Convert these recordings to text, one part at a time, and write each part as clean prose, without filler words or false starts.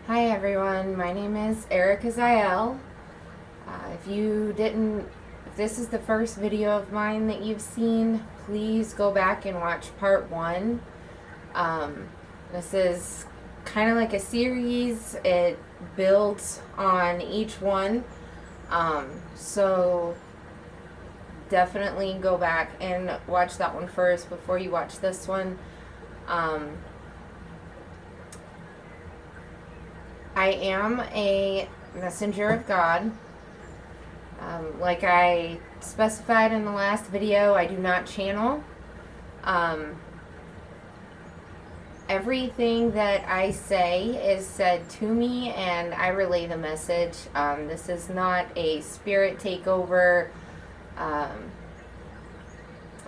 Hi everyone, my name is Arika Zaial. If this is the first video of mine that you've seen, please go back and watch part one. This is kind of like a series. It builds on each one. So definitely go back and watch that one first before you watch this one. I am a messenger of God. Like I specified in the last video, I do not channel. Everything that I say is said to me and I relay the message. This is not a spirit takeover.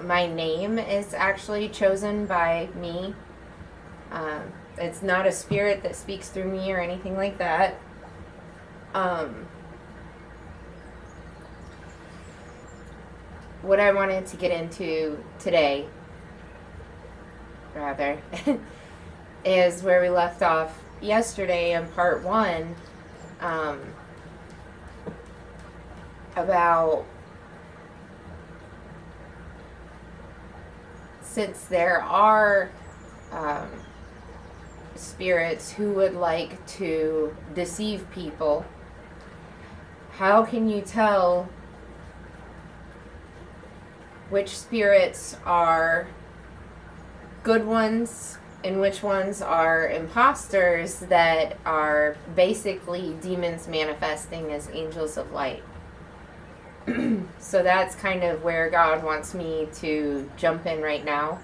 My name is actually chosen by me. It's not a spirit that speaks through me or anything like that. What I wanted to get into today, rather, is where we left off yesterday in part one, about since there are spirits who would like to deceive people, how can you tell which spirits are good ones and which ones are imposters that are basically demons manifesting as angels of light? So that's kind of where God wants me to jump in right now.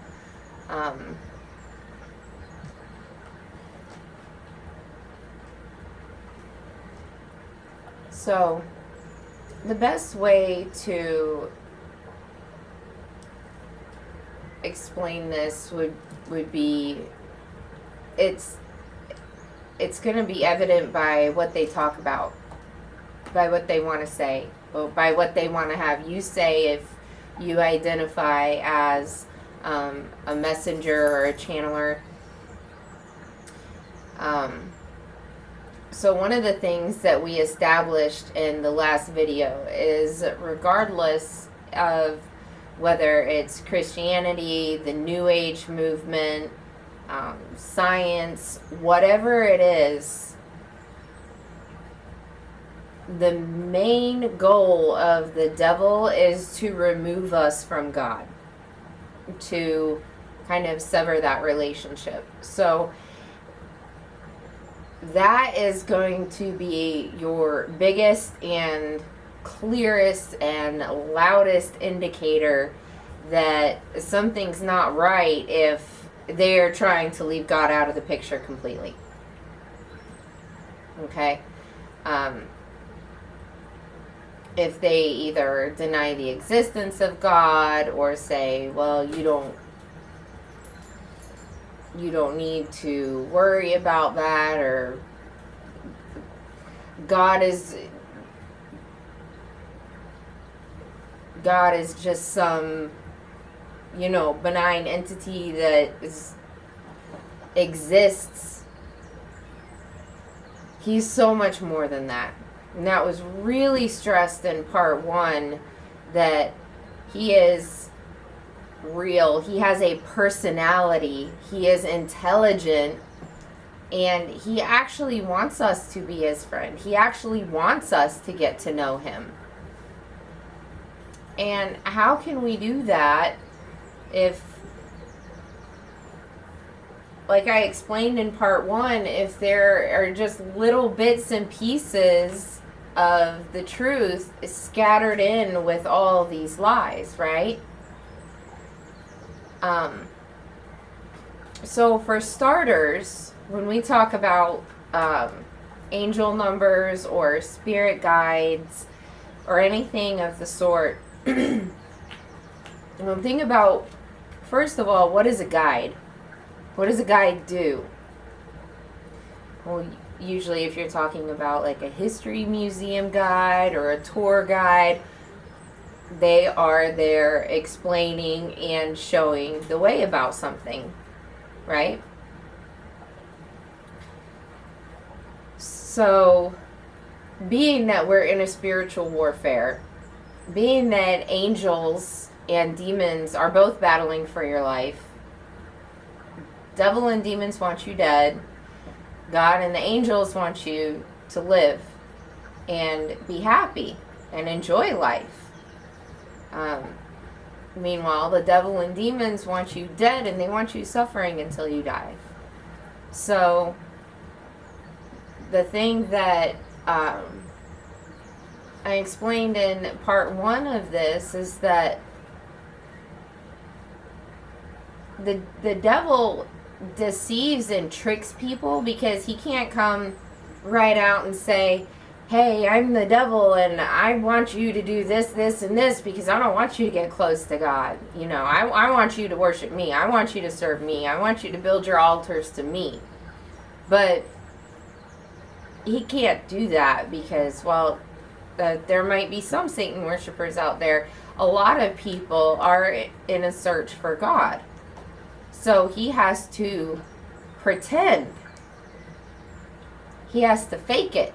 So the best way to explain this would be, it's going to be evident by what they talk about, by what they want to say, or by what they want to have you say if you identify as a messenger or a channeler. So one of the things that we established in the last video is, regardless of whether it's Christianity, the New Age movement, science, whatever it is, the main goal of the devil is to remove us from God, to kind of sever that relationship. So that is going to be your biggest and clearest and loudest indicator that something's not right if they're trying to leave God out of the picture completely. Okay? If they either deny the existence of God or say, well, you don't need to worry about that, or God is just some, benign entity that exists. He's so much more than that. And that was really stressed in part one, that he is real. He has a personality. He is intelligent. And he actually wants us to be his friend. He actually wants us to get to know him. And how can we do that if, like I explained in part one, if there are just little bits and pieces of the truth scattered in with all these lies, right? So for starters, when we talk about angel numbers or spirit guides or anything of the sort, think about, first of all, what is a guide? What does a guide do? Well, usually if you're talking about like a history museum guide or a tour guide, they are there explaining and showing the way about something, right? So, being that we're in a spiritual warfare, being that angels and demons are both battling for your life, devil and demons want you dead, God and the angels want you to live and be happy and enjoy life. Meanwhile, the devil and demons want you dead and they want you suffering until you die. So, the thing that I explained in part 1 of this is that the devil deceives and tricks people because he can't come right out and say, hey, I'm the devil and I want you to do this, this, and this because I don't want you to get close to God. You know, I want you to worship me. I want you to serve me. I want you to build your altars to me. But he can't do that because, well, there might be some Satan worshipers out there. A lot of people are in a search for God. So he has to pretend. He has to fake it.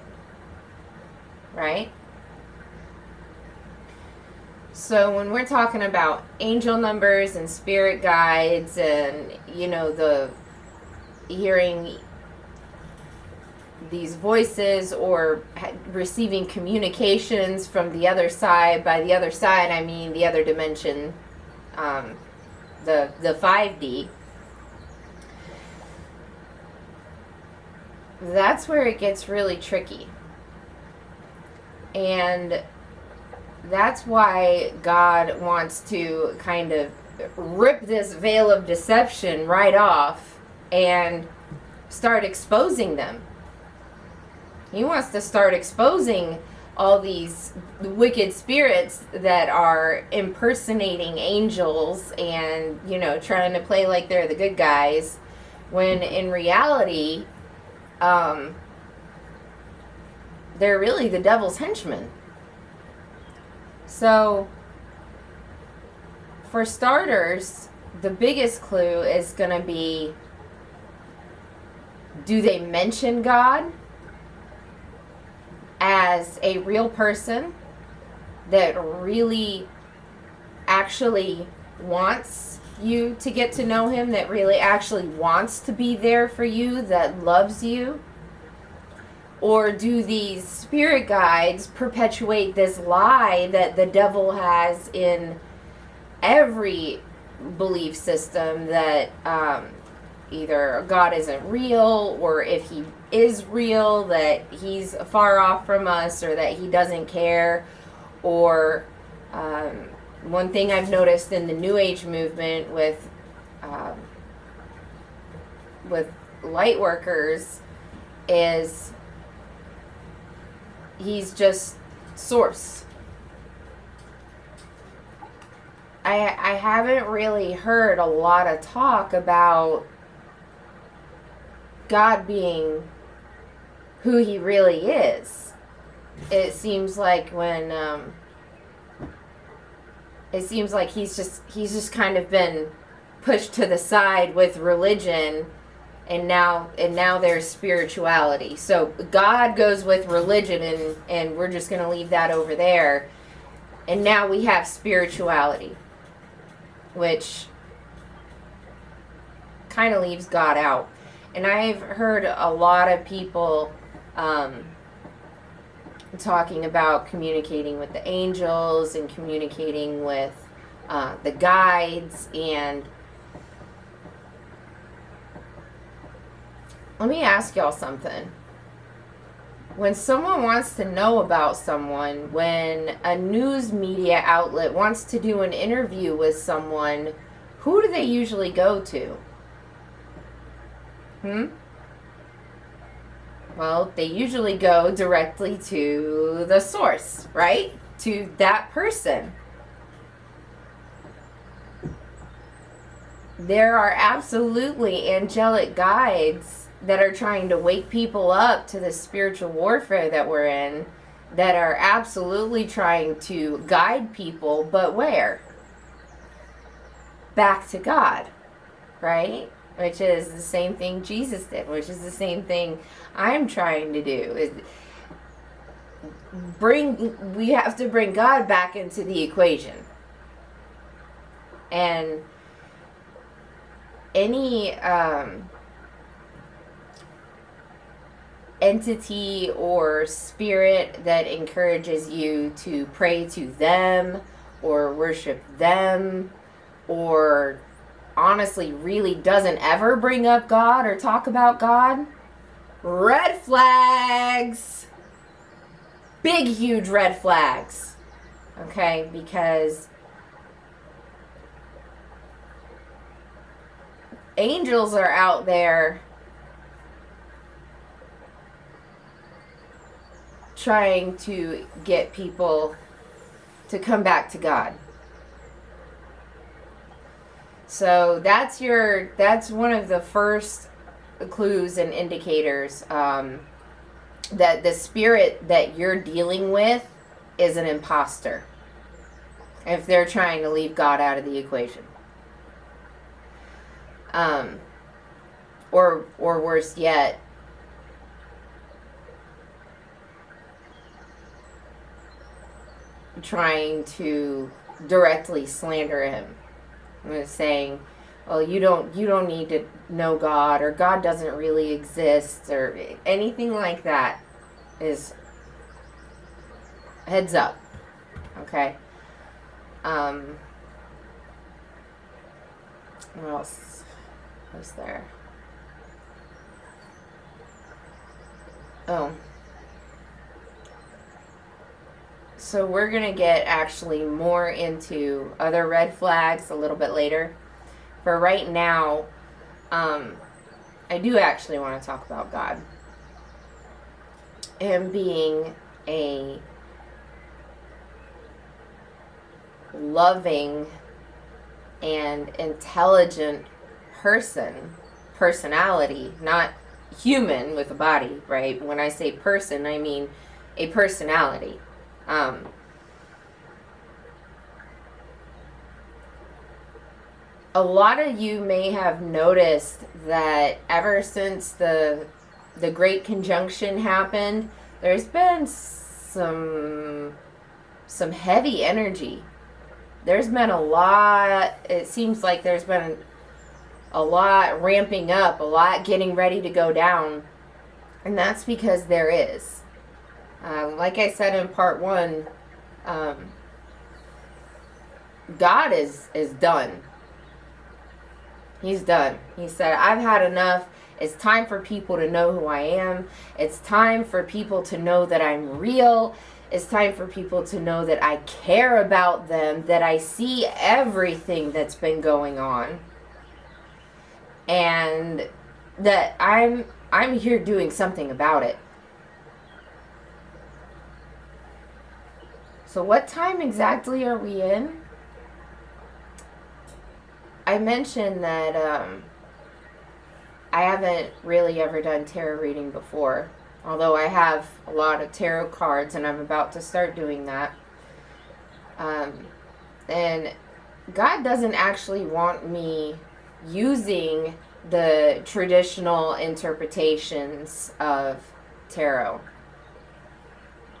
Right? So when we're talking about angel numbers and spirit guides and, you know, the hearing these voices or receiving communications from the other side, by the other side I mean the other dimension, the 5D, that's where it gets really tricky. And that's why God wants to kind of rip this veil of deception right off and start exposing them. He wants to start exposing all these wicked spirits that are impersonating angels and, you know, trying to play like they're the good guys, when in reality, they're really the devil's henchmen. So, for starters, the biggest clue is going to be, do they mention God as a real person that really actually wants you to get to know him, that really actually wants to be there for you, that loves you? Or do these spirit guides perpetuate this lie that the devil has in every belief system, that either God isn't real, or if he is real, that he's far off from us, or that he doesn't care? Or one thing I've noticed in the New Age movement with light workers is he's just source. I haven't really heard a lot of talk about God being who he really is. It seems like when he's just kind of been pushed to the side with religion, and now there's spirituality. So God goes with religion, and we're just going to leave that over there. And now we have spirituality, which kind of leaves God out. And I've heard a lot of people talking about communicating with the angels and communicating with the guides. And let me ask y'all something. When someone wants to know about someone, when a news media outlet wants to do an interview with someone, who do they usually go to? Well, they usually go directly to the source, right? To that person. There are absolutely angelic guides that are trying to wake people up to the spiritual warfare that we're in, that are absolutely trying to guide people, but where? Back to God, right? which is the same thing Jesus did, which is the same thing I'm trying to do. We have to bring God back into the equation. And any entity or spirit that encourages you to pray to them or worship them, or honestly really doesn't ever bring up God or talk about God, red flags. Big, huge red flags. Okay? Because angels are out there trying to get people to come back to God. So that's one of the first clues and indicators that the spirit that you're dealing with is an imposter, if they're trying to leave God out of the equation. Or worse yet, trying to directly slander him, saying, well, you don't need to know God, or God doesn't really exist, or anything like that. Is heads up. Okay. What else was there? Oh. So we're going to get actually more into other red flags a little bit later. For right now, I do actually want to talk about God. Him being a loving and intelligent personality, not human with a body, right? When I say person, I mean a personality. A lot of you may have noticed that ever since the Great Conjunction happened, there's been some heavy energy. There's been a lot, it seems like there's been a lot ramping up, a lot getting ready to go down. And that's because there is. Like I said in part 1, God is done. He's done. He said, I've had enough. It's time for people to know who I am. It's time for people to know that I'm real. It's time for people to know that I care about them, that I see everything that's been going on, and that I'm here doing something about it. So what time exactly are we in? I mentioned that I haven't really ever done tarot reading before, although I have a lot of tarot cards and I'm about to start doing that. And God doesn't actually want me using the traditional interpretations of tarot.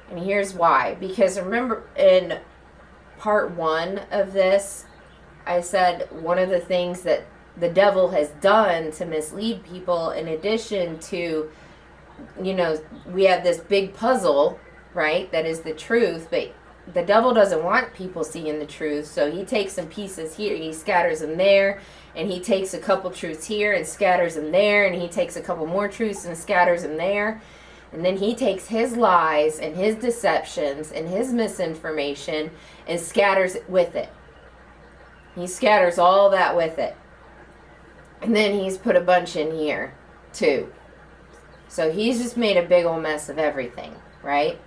And here's why. Because remember in part 1 of this, I said one of the things that the devil has done to mislead people, in addition to, we have this big puzzle, right, that is the truth, but the devil doesn't want people seeing the truth, so he takes some pieces here, he scatters them there, and he takes a couple truths here and scatters them there, and he takes a couple more truths and scatters them there, and then he takes his lies and his deceptions and his misinformation and scatters it with it. He scatters all that with it. And then he's put a bunch in here, too. So he's just made a big old mess of everything, right?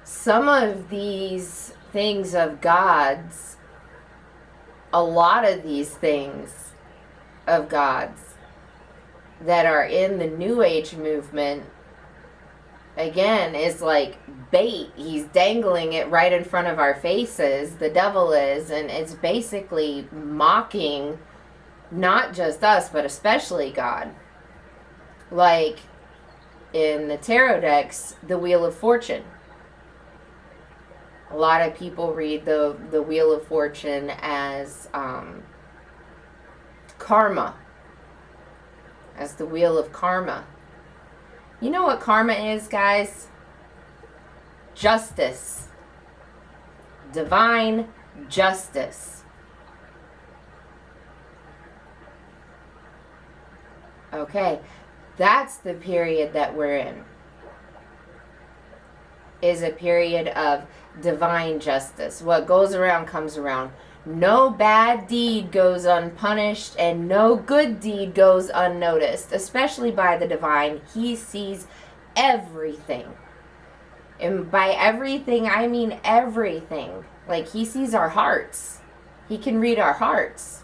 Some of these things of God's, a lot of these things of God's that are in the New Age movement, again, is like bait. He's dangling it right in front of our faces. The devil is, and it's basically mocking not just us, but especially God. Like in the tarot decks, the Wheel of Fortune. A lot of people read the Wheel of Fortune as karma, as the wheel of karma. You know what karma is, guys? Justice. Divine justice. Okay, that's the period that we're in. Is a period of divine justice. What goes around comes around. No bad deed goes unpunished, and no good deed goes unnoticed, especially by the divine. He sees everything. And by everything, I mean everything. Like, he sees our hearts. He can read our hearts.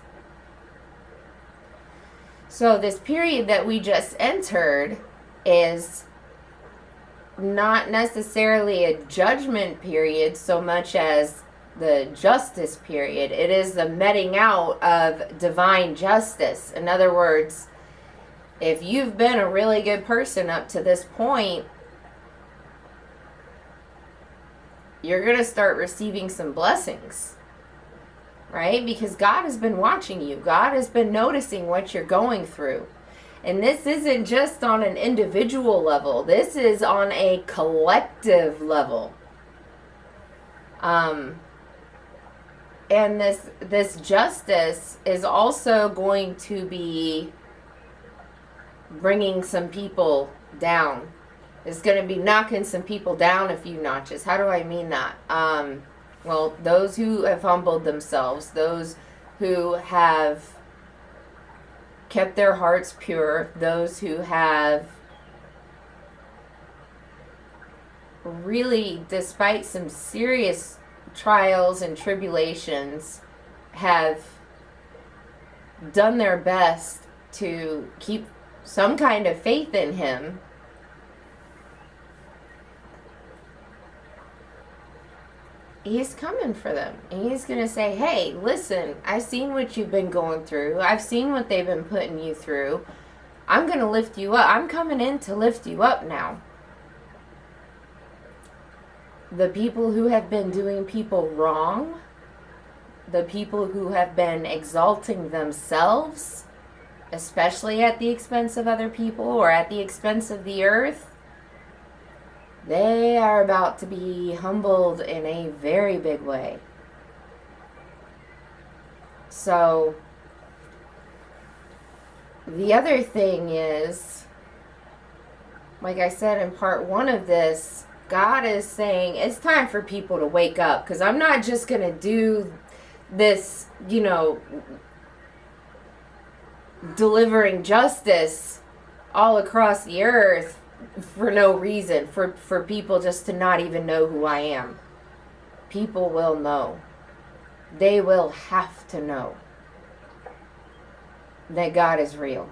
So this period that we just entered is not necessarily a judgment period so much as the justice period. It is the meting out of divine justice. In other words, if you've been a really good person up to this point, you're going to start receiving some blessings, right? Because God has been watching you. God has been noticing what you're going through. And this isn't just on an individual level. This is on a collective level. And this justice is also going to be bringing some people down. It's going to be knocking some people down a few notches. How do I mean that? Well, those who have humbled themselves, those who have kept their hearts pure, those who have really, despite some serious trials and tribulations, have done their best to keep some kind of faith in him. He's coming for them. And he's going to say, hey, listen, I've seen what you've been going through. I've seen what they've been putting you through. I'm going to lift you up. I'm coming in to lift you up now. The people who have been doing people wrong, the people who have been exalting themselves, especially at the expense of other people or at the expense of the earth, they are about to be humbled in a very big way. So, the other thing is, like I said in part one of this, God is saying it's time for people to wake up, because I'm not just going to do this, delivering justice all across the earth for no reason, for people just to not even know who I am. People will know. They will have to know that God is real,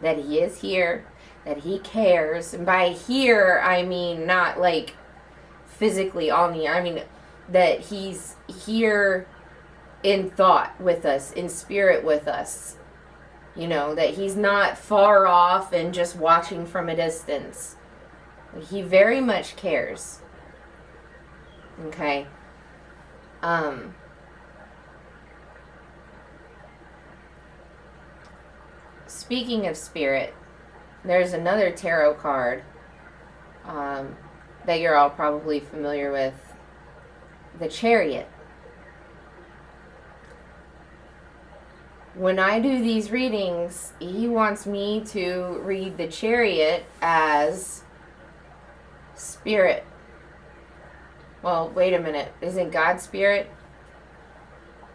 that he is here, that he cares. And by here, I mean not like physically on the, I mean that he's here in thought with us, in spirit with us. That he's not far off and just watching from a distance. He very much cares. Okay? Speaking of spirit, there's another tarot card that you're all probably familiar with. The Chariot. When I do these readings, he wants me to read the Chariot as spirit. Well, wait a minute. Isn't God spirit?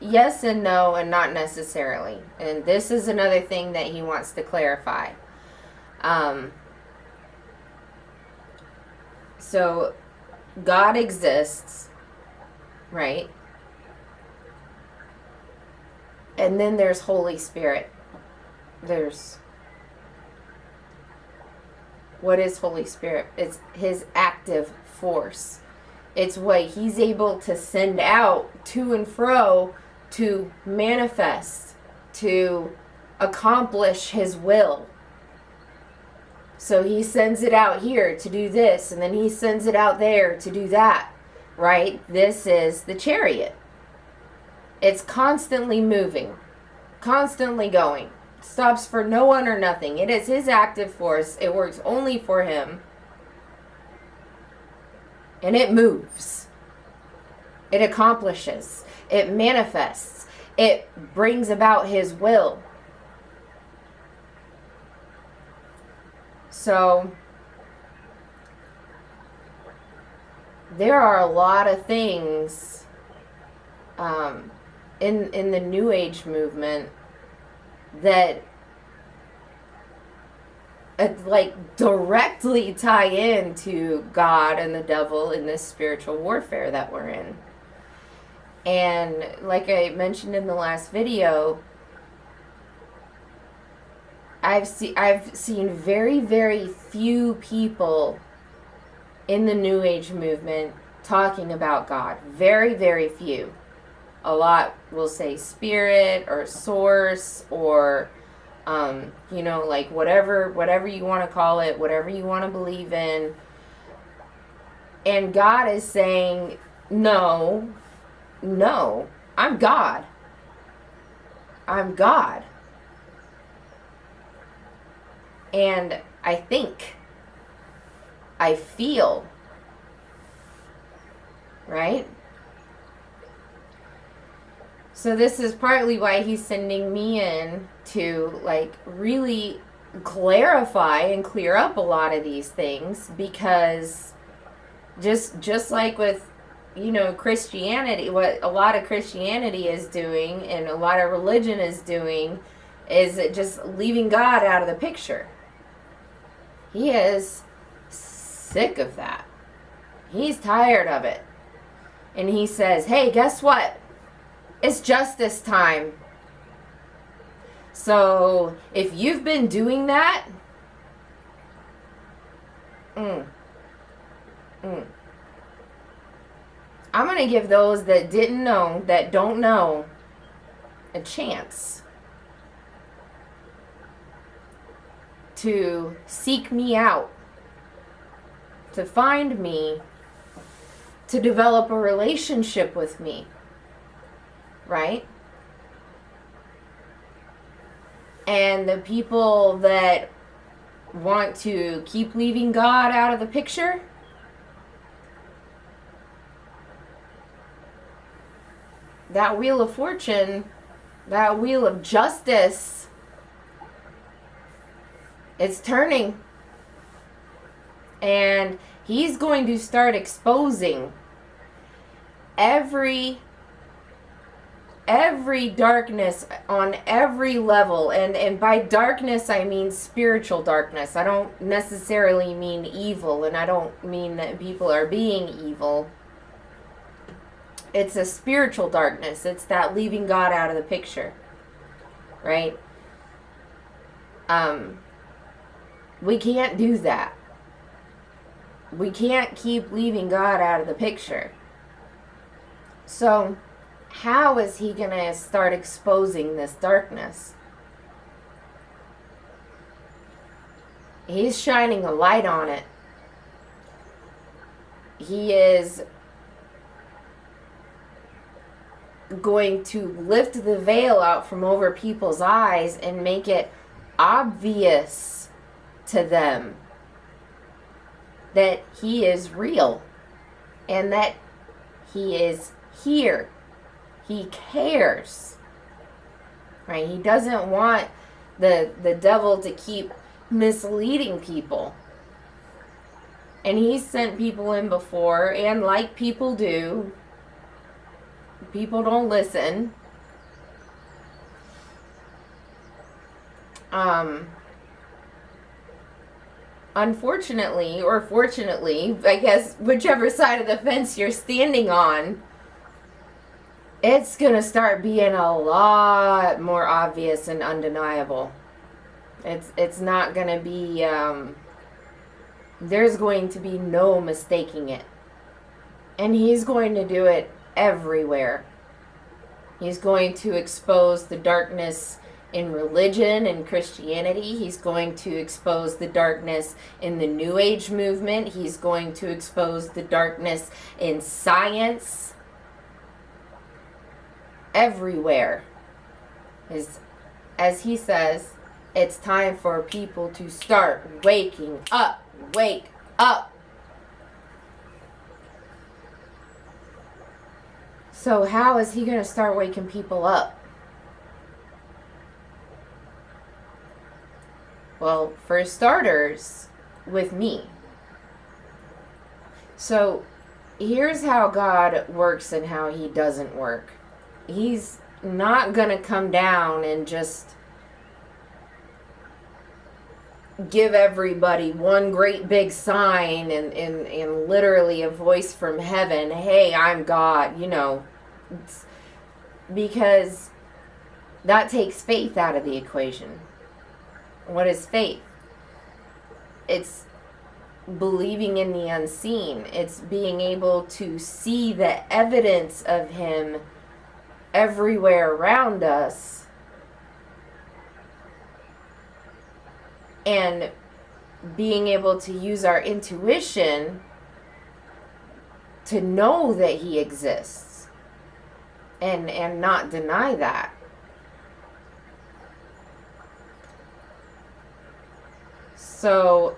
Yes and no, and not necessarily. And this is another thing that he wants to clarify. So, God exists, right? And then there's Holy Spirit. What is Holy Spirit? It's his active force. It's what he's able to send out to and fro to manifest, to accomplish his will. So he sends it out here to do this, and then he sends it out there to do that, right? This is the chariot. It's constantly moving, constantly going. It stops for no one or nothing. It is his active force. It works only for him. And it moves. It accomplishes. It manifests. It brings about his will. So, there are a lot of things in the New Age movement that like directly tie into God and the devil in this spiritual warfare that we're in. And like I mentioned in the last video, I've seen very, very few people in the New Age movement talking about God. Very, very few. A lot will say spirit or source or, like whatever you want to call it, whatever you want to believe in. And God is saying, no, I'm God. I'm God. And I think, I feel, right? So this is partly why he's sending me in to really clarify and clear up a lot of these things, because just like with Christianity, what a lot of Christianity is doing and a lot of religion is doing is just leaving God out of the picture. He is sick of that. He's tired of it. And he says, hey, guess what? It's justice time. So if you've been doing that, I'm going to give those that didn't know, that don't know, a chance to seek me out, to find me, to develop a relationship with me, right? And the people that want to keep leaving God out of the picture, that wheel of fortune, that wheel of justice, it's turning. And he's going to start exposing every darkness on every level. And by darkness, I mean spiritual darkness. I don't necessarily mean evil, and I don't mean that people are being evil. It's a spiritual darkness. It's that leaving God out of the picture, right? We can't do that. We can't keep leaving God out of the picture. So, how is he going to start exposing this darkness? He's shining a light on it. He is going to lift the veil out from over people's eyes and make it obvious to them that he is real and that he is here. He cares, right? He doesn't want the devil to keep misleading people. And he's sent people in before, and like people do, people don't listen. Unfortunately, or fortunately, I guess, whichever side of the fence you're standing on, it's going to start being a lot more obvious and undeniable. It's not going to be, there's going to be no mistaking it. And he's going to do it everywhere. He's going to expose the darkness in religion and Christianity. He's going to expose the darkness in the New Age movement. He's going to expose the darkness in science. Everywhere. As he says, it's time for people to start waking up. Wake up. So how is he going to start waking people up? Well, for starters, with me. So here's how God works and how he doesn't work. He's not going to come down and just give everybody one great big sign and literally a voice from heaven, hey, I'm God, because that takes faith out of the equation. What is faith? It's believing in the unseen. It's being able to see the evidence of him everywhere around us and being able to use our intuition to know that he exists and not deny that. So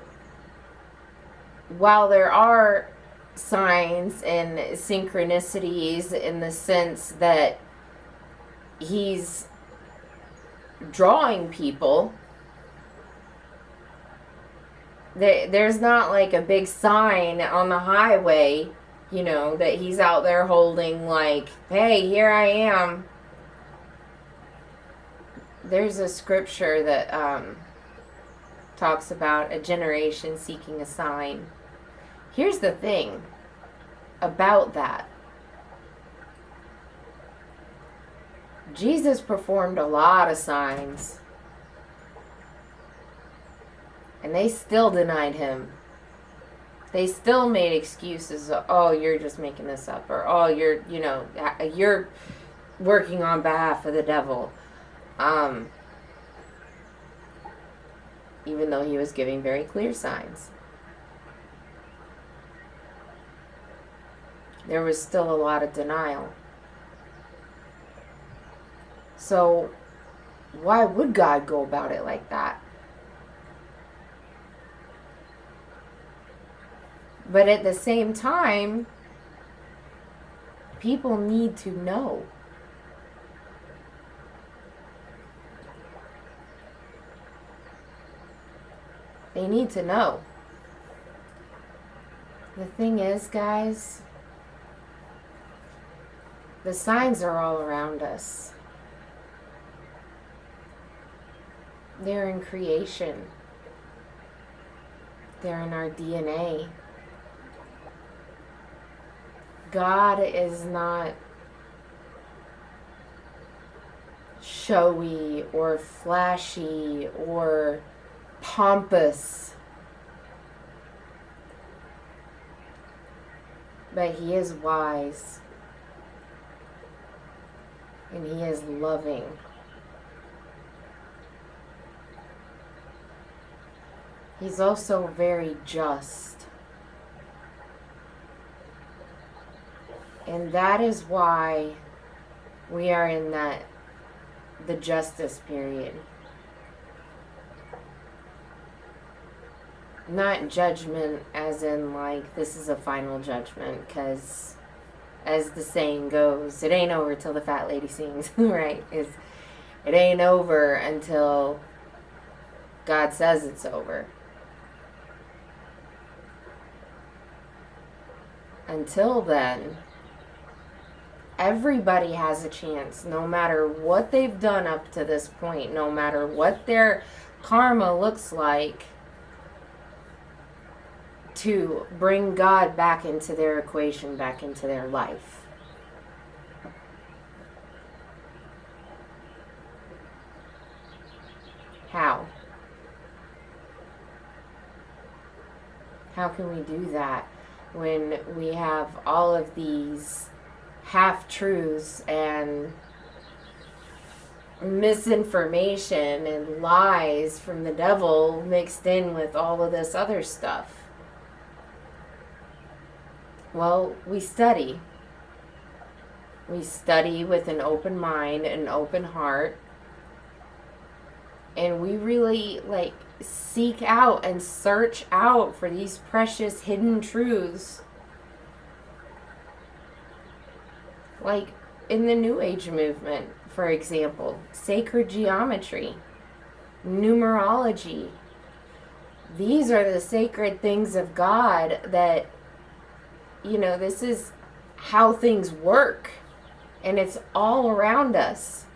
while there are signs and synchronicities in the sense that he's drawing people, there's not like a big sign on the highway, that he's out there holding like, hey, here I am. There's a scripture that talks about a generation seeking a sign. Here's the thing about that. Jesus performed a lot of signs, and they still denied him. They still made excuses. Oh, you're just making this up, or oh, you're working on behalf of the devil. Even though he was giving very clear signs. There was still a lot of denial. So, why would God go about it like that? But at the same time, people need to know. They need to know. The thing is, guys, the signs are all around us. They're in creation. They're in our DNA. God is not showy or flashy or pompous, but he is wise and he is loving. He's also very just, and that is why we are in the justice period. Not judgment as in like this is a final judgment, because as the saying goes, it ain't over till the fat lady sings, right? It ain't over until God says it's over. Until then, everybody has a chance, no matter what they've done up to this point, no matter what their karma looks like, to bring God back into their equation, back into their life. How? How can we do that? when we have all of these half-truths and misinformation and lies from the devil mixed in with all of this other stuff? Well, we study. We study with an open mind, an open heart, and we really seek out and search out for these precious hidden truths. Like in the New Age movement, for example, sacred geometry, numerology. These are the sacred things of God that, this is how things work. And it's all around us.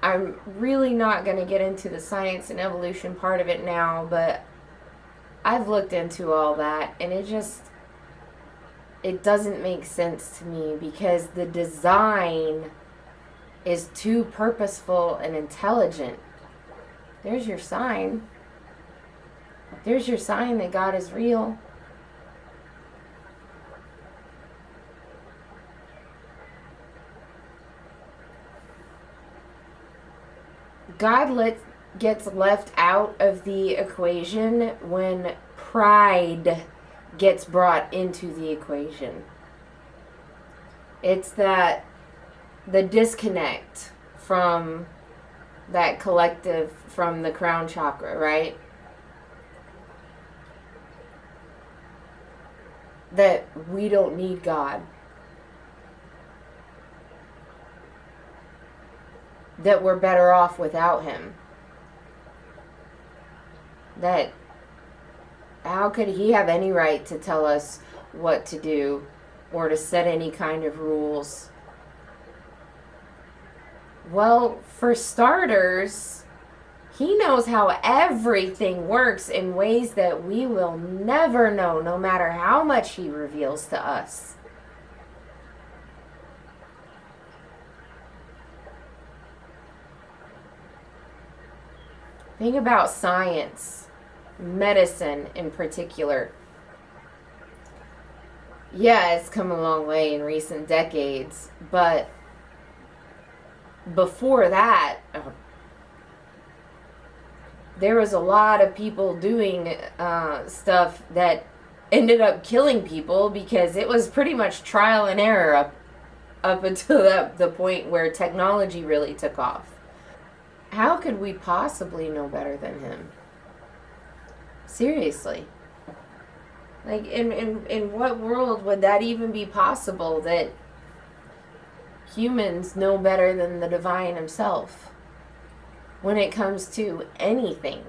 I'm really not going to get into the science and evolution part of it now, but I've looked into all that, and it doesn't make sense to me, because the design is too purposeful and intelligent. There's your sign. There's your sign that God is real. God gets left out of the equation when pride gets brought into the equation. It's the disconnect from that collective, from the crown chakra, right? That we don't need God. That we're better off without him. That how could he have any right to tell us what to do or to set any kind of rules? Well, for starters, he knows how everything works in ways that we will never know, no matter how much he reveals to us. Think about science, medicine in particular. Yeah, it's come a long way in recent decades, but before that, there was a lot of people doing stuff that ended up killing people, because it was pretty much trial and error up until the point where technology really took off. How could we possibly know better than him? Seriously. Like, in what world would that even be possible, that humans know better than the divine himself when it comes to anything?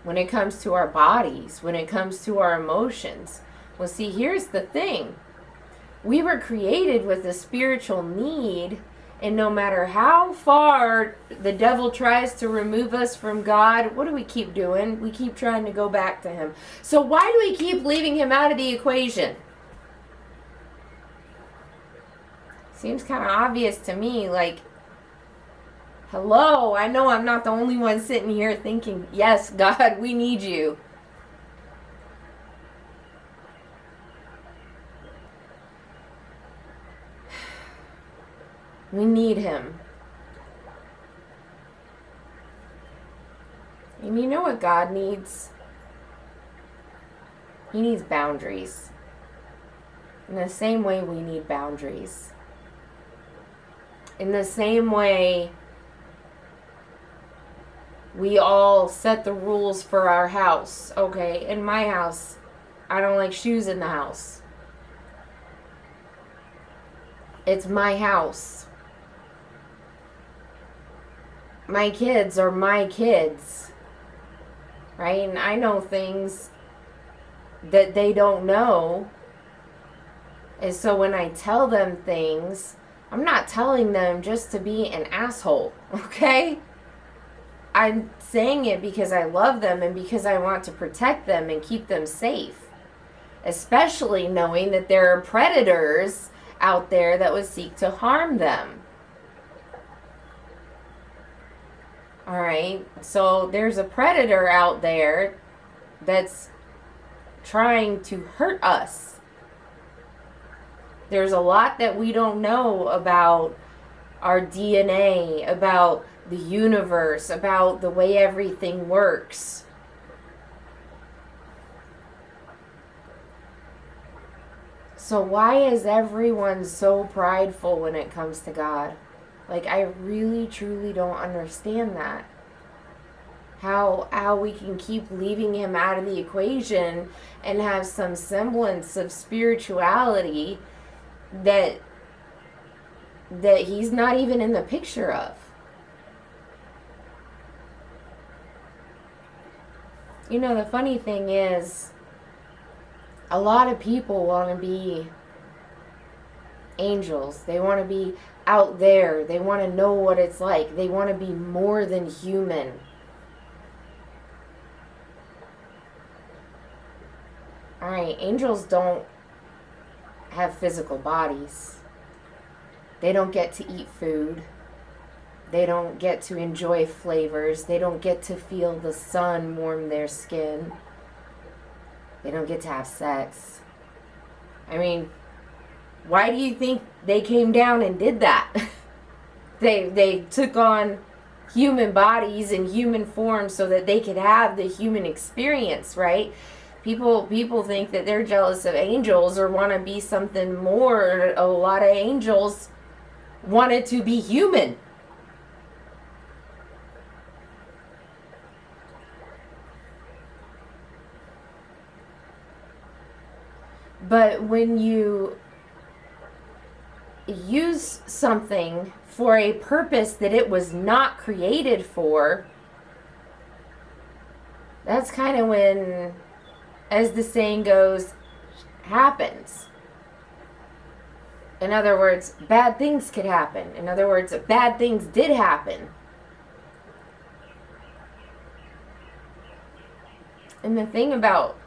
When it comes to our bodies, when it comes to our emotions. Well, see, here's the thing. We were created with a spiritual need. And no matter how far the devil tries to remove us from God, what do we keep doing? We keep trying to go back to him. So why do we keep leaving him out of the equation? Seems kind of obvious to me. Like, hello, I know I'm not the only one sitting here thinking, yes, God, we need you. We need him. And you know what God needs? He needs boundaries. In the same way we need boundaries. In the same way we all set the rules for our house. Okay, in my house, I don't like shoes in the house. It's my house. My kids are my kids, right? And I know things that they don't know. And so when I tell them things, I'm not telling them just to be an asshole, okay? I'm saying it because I love them and because I want to protect them and keep them safe. Especially knowing that there are predators out there that would seek to harm them. All right, so there's a predator out there that's trying to hurt us. There's a lot that we don't know about our DNA, about the universe, about the way everything works. So why is everyone so prideful when it comes to God? Like, I really, truly don't understand that. How we can keep leaving him out of the equation and have some semblance of spirituality that he's not even in the picture of. You know, the funny thing is, a lot of people want to be angels. They want to be out there. They want to know what it's like. They want to be more than human. Alright, angels don't have physical bodies. They don't get to eat food. They don't get to enjoy flavors. They don't get to feel the sun warm their skin. They don't get to have sex. I mean, why do you think they came down and did that? They took on human bodies and human forms so that they could have the human experience, right? People think that they're jealous of angels or want to be something more. A lot of angels wanted to be human. But when you use something for a purpose that it was not created for, that's kind of when, as the saying goes, happens. In other words, bad things could happen. In other words, bad things did happen. And the thing about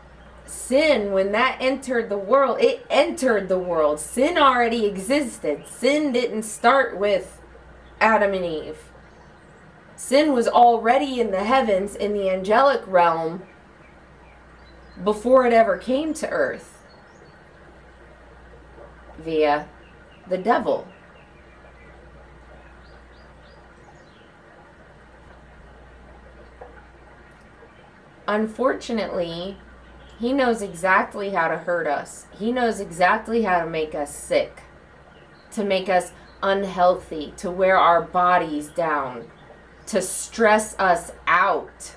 sin, when that entered the world, it entered the world. Sin already existed. Sin didn't start with Adam and Eve. Sin was already in the heavens, in the angelic realm, before it ever came to earth via the devil. Unfortunately, he knows exactly how to hurt us. He knows exactly how to make us sick, to make us unhealthy, to wear our bodies down, to stress us out.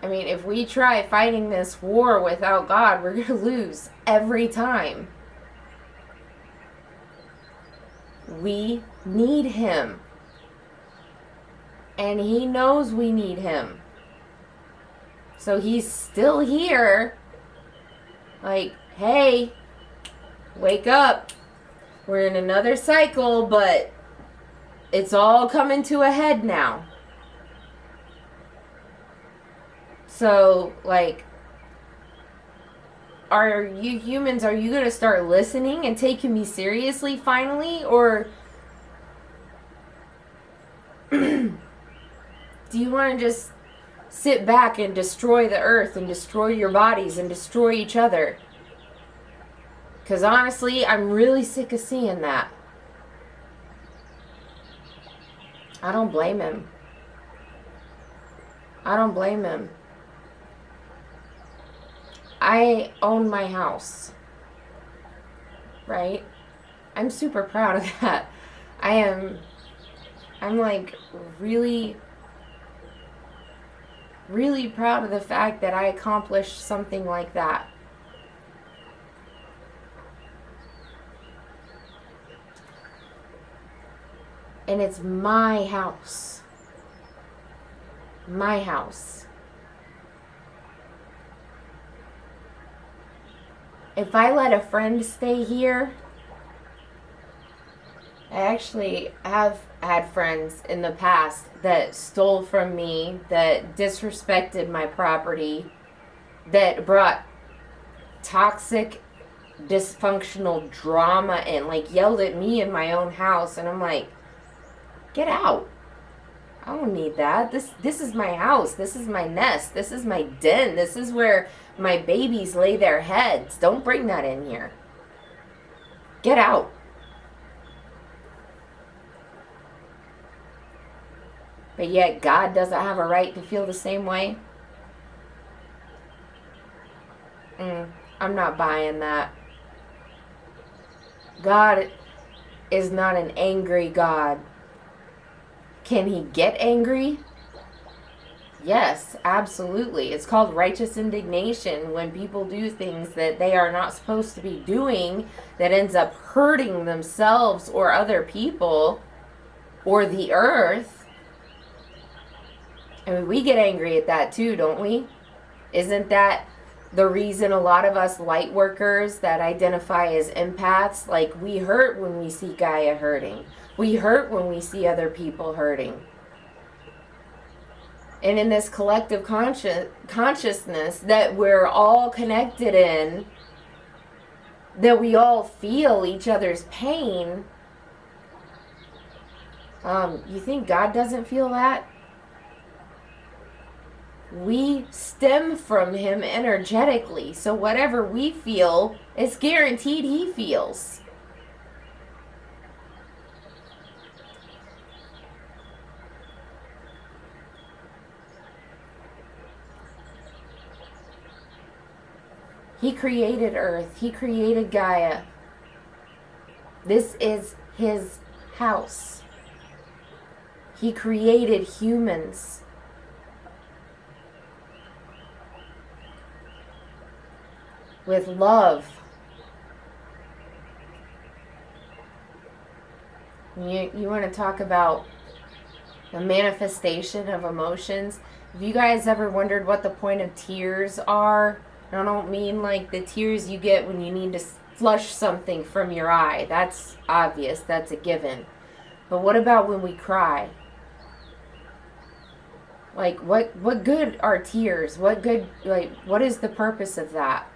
I mean, if we try fighting this war without God, we're going to lose every time. We need him. And he knows we need him. So he's still here. Like, hey, wake up. We're in another cycle, but it's all coming to a head now. So, like, are you humans, are you going to start listening and taking me seriously finally? Or do you want to just sit back and destroy the earth and destroy your bodies and destroy each other? Because honestly, I'm really sick of seeing that. I don't blame him. I don't blame him. I own my house, right? I'm super proud of that. I'm like really, really proud of the fact that I accomplished something like that. And it's my house. My house. If I let a friend stay here, I actually have had friends in the past that stole from me, that disrespected my property, that brought toxic dysfunctional drama and like yelled at me in my own house, and I'm like, get out. I don't need that. This is my house. This is my nest. This is my den. This is where my babies lay their heads. Don't bring that in here. Get out. But yet God doesn't have a right to feel the same way. I'm not buying that. God is not an angry God. Can he get angry? Yes, absolutely. It's called righteous indignation when people do things that they are not supposed to be doing that ends up hurting themselves or other people or the earth. I mean, we get angry at that too, don't we? Isn't that the reason a lot of us light workers that identify as empaths, like, we hurt when we see Gaia hurting. We hurt when we see other people hurting. And in this collective consciousness that we're all connected in, that we all feel each other's pain, you think God doesn't feel that? We stem from him energetically, so whatever we feel, it's guaranteed he feels. He created Earth. He created Gaia. This is his house. He created humans. With love. You want to talk about the manifestation of emotions? Have you guys ever wondered what the point of tears are? I don't mean like the tears you get when you need to flush something from your eye. That's obvious. That's a given. But what about when we cry? Like, what good are tears? What is the purpose of that?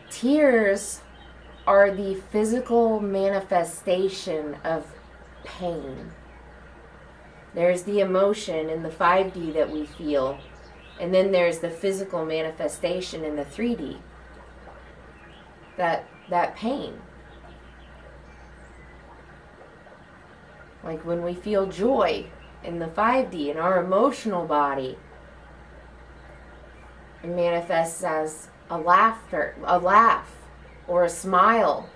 Tears are the physical manifestation of pain. There's the emotion in the 5D that we feel, and then there's the physical manifestation in the 3D. That pain. Like when we feel joy in the 5D in our emotional body, it manifests as a laugh, or a smile.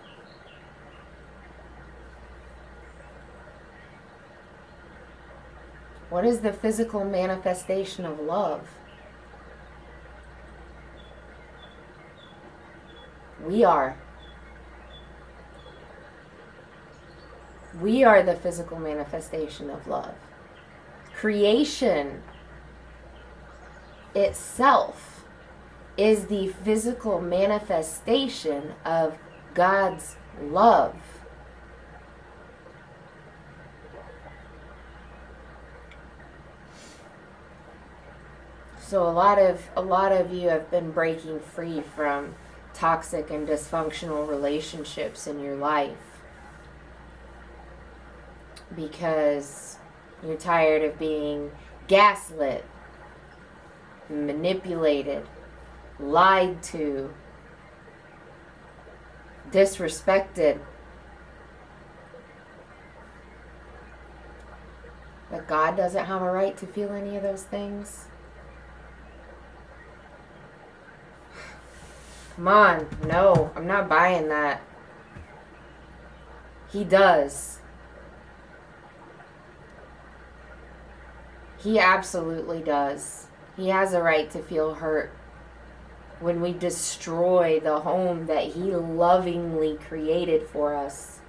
What is the physical manifestation of love? We are. We are the physical manifestation of love. Creation itself is the physical manifestation of God's love. So a lot of you have been breaking free from toxic and dysfunctional relationships in your life because you're tired of being gaslit, manipulated, lied to, disrespected. But God doesn't have a right to feel any of those things. Come on, no, I'm not buying that. He does. He absolutely does. He has a right to feel hurt when we destroy the home that he lovingly created for us.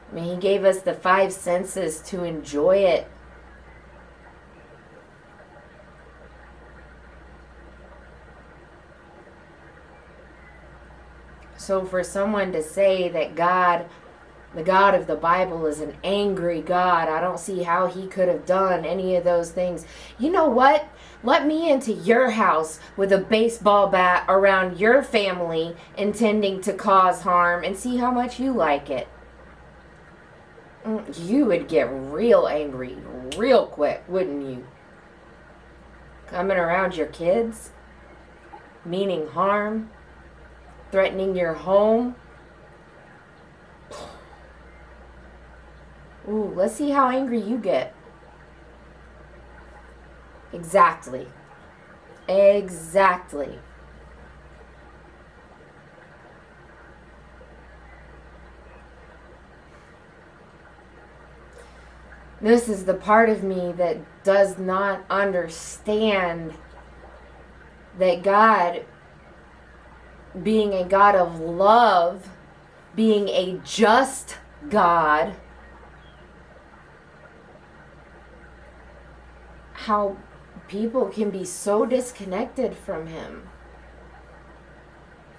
I mean, he gave us the 5 senses to enjoy it. So for someone to say that God The God of the Bible is an angry God. I don't see how he could have done any of those things. You know what? Let me into your house with a baseball bat around your family intending to cause harm and see how much you like it. You would get real angry real quick, wouldn't you? Coming around your kids, meaning harm, threatening your home. Ooh, let's see how angry you get. Exactly. Exactly. This is the part of me that does not understand that God, being a God of love, being a just God, how people can be so disconnected from him.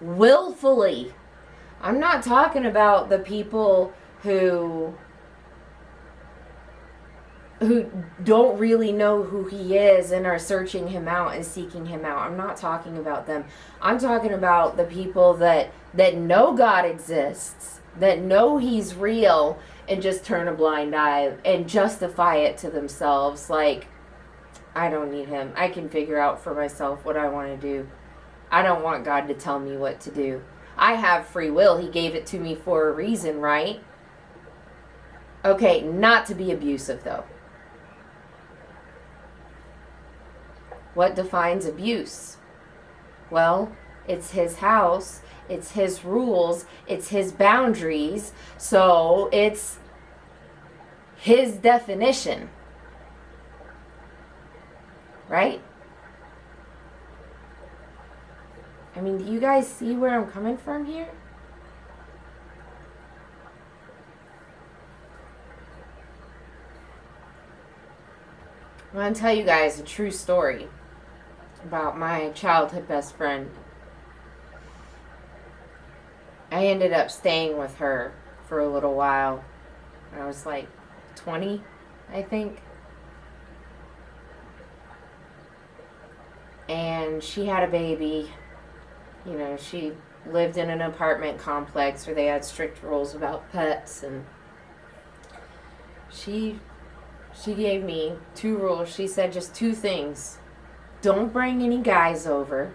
Willfully. I'm not talking about the people who don't really know who he is and are searching him out and seeking him out. I'm not talking about them. I'm talking about the people that know God exists, that know he's real, and just turn a blind eye and justify it to themselves. Like, I don't need him. I can figure out for myself what I want to do. I don't want God to tell me what to do. I have free will. He gave it to me for a reason, right? Okay, not to be abusive though. What defines abuse? Well, it's his house, it's his rules, it's his boundaries, so it's his definition. Right? I mean, do you guys see where I'm coming from here? I want to tell you guys a true story about my childhood best friend. I ended up staying with her for a little while. I was like 20, I think. And she had a baby. You know, she lived in an apartment complex where they had strict rules about pets, and she gave me 2 rules. She said just 2 things. Don't bring any guys over,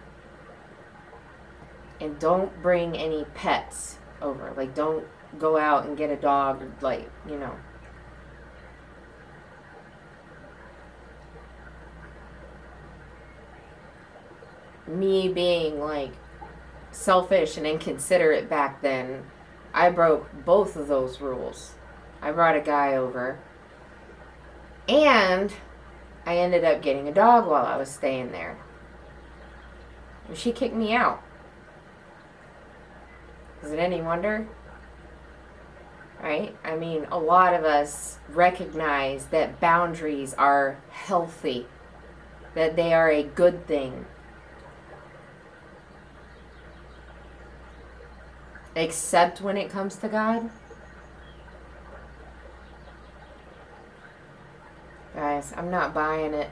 and don't bring any pets over. Like, don't go out and get a dog, or, like, you know. Me being, like, selfish and inconsiderate back then, I broke both of those rules. I brought a guy over, and I ended up getting a dog while I was staying there. And she kicked me out. Is it any wonder? Right? I mean, a lot of us recognize that boundaries are healthy, that they are a good thing. Except when it comes to God. Guys, I'm not buying it.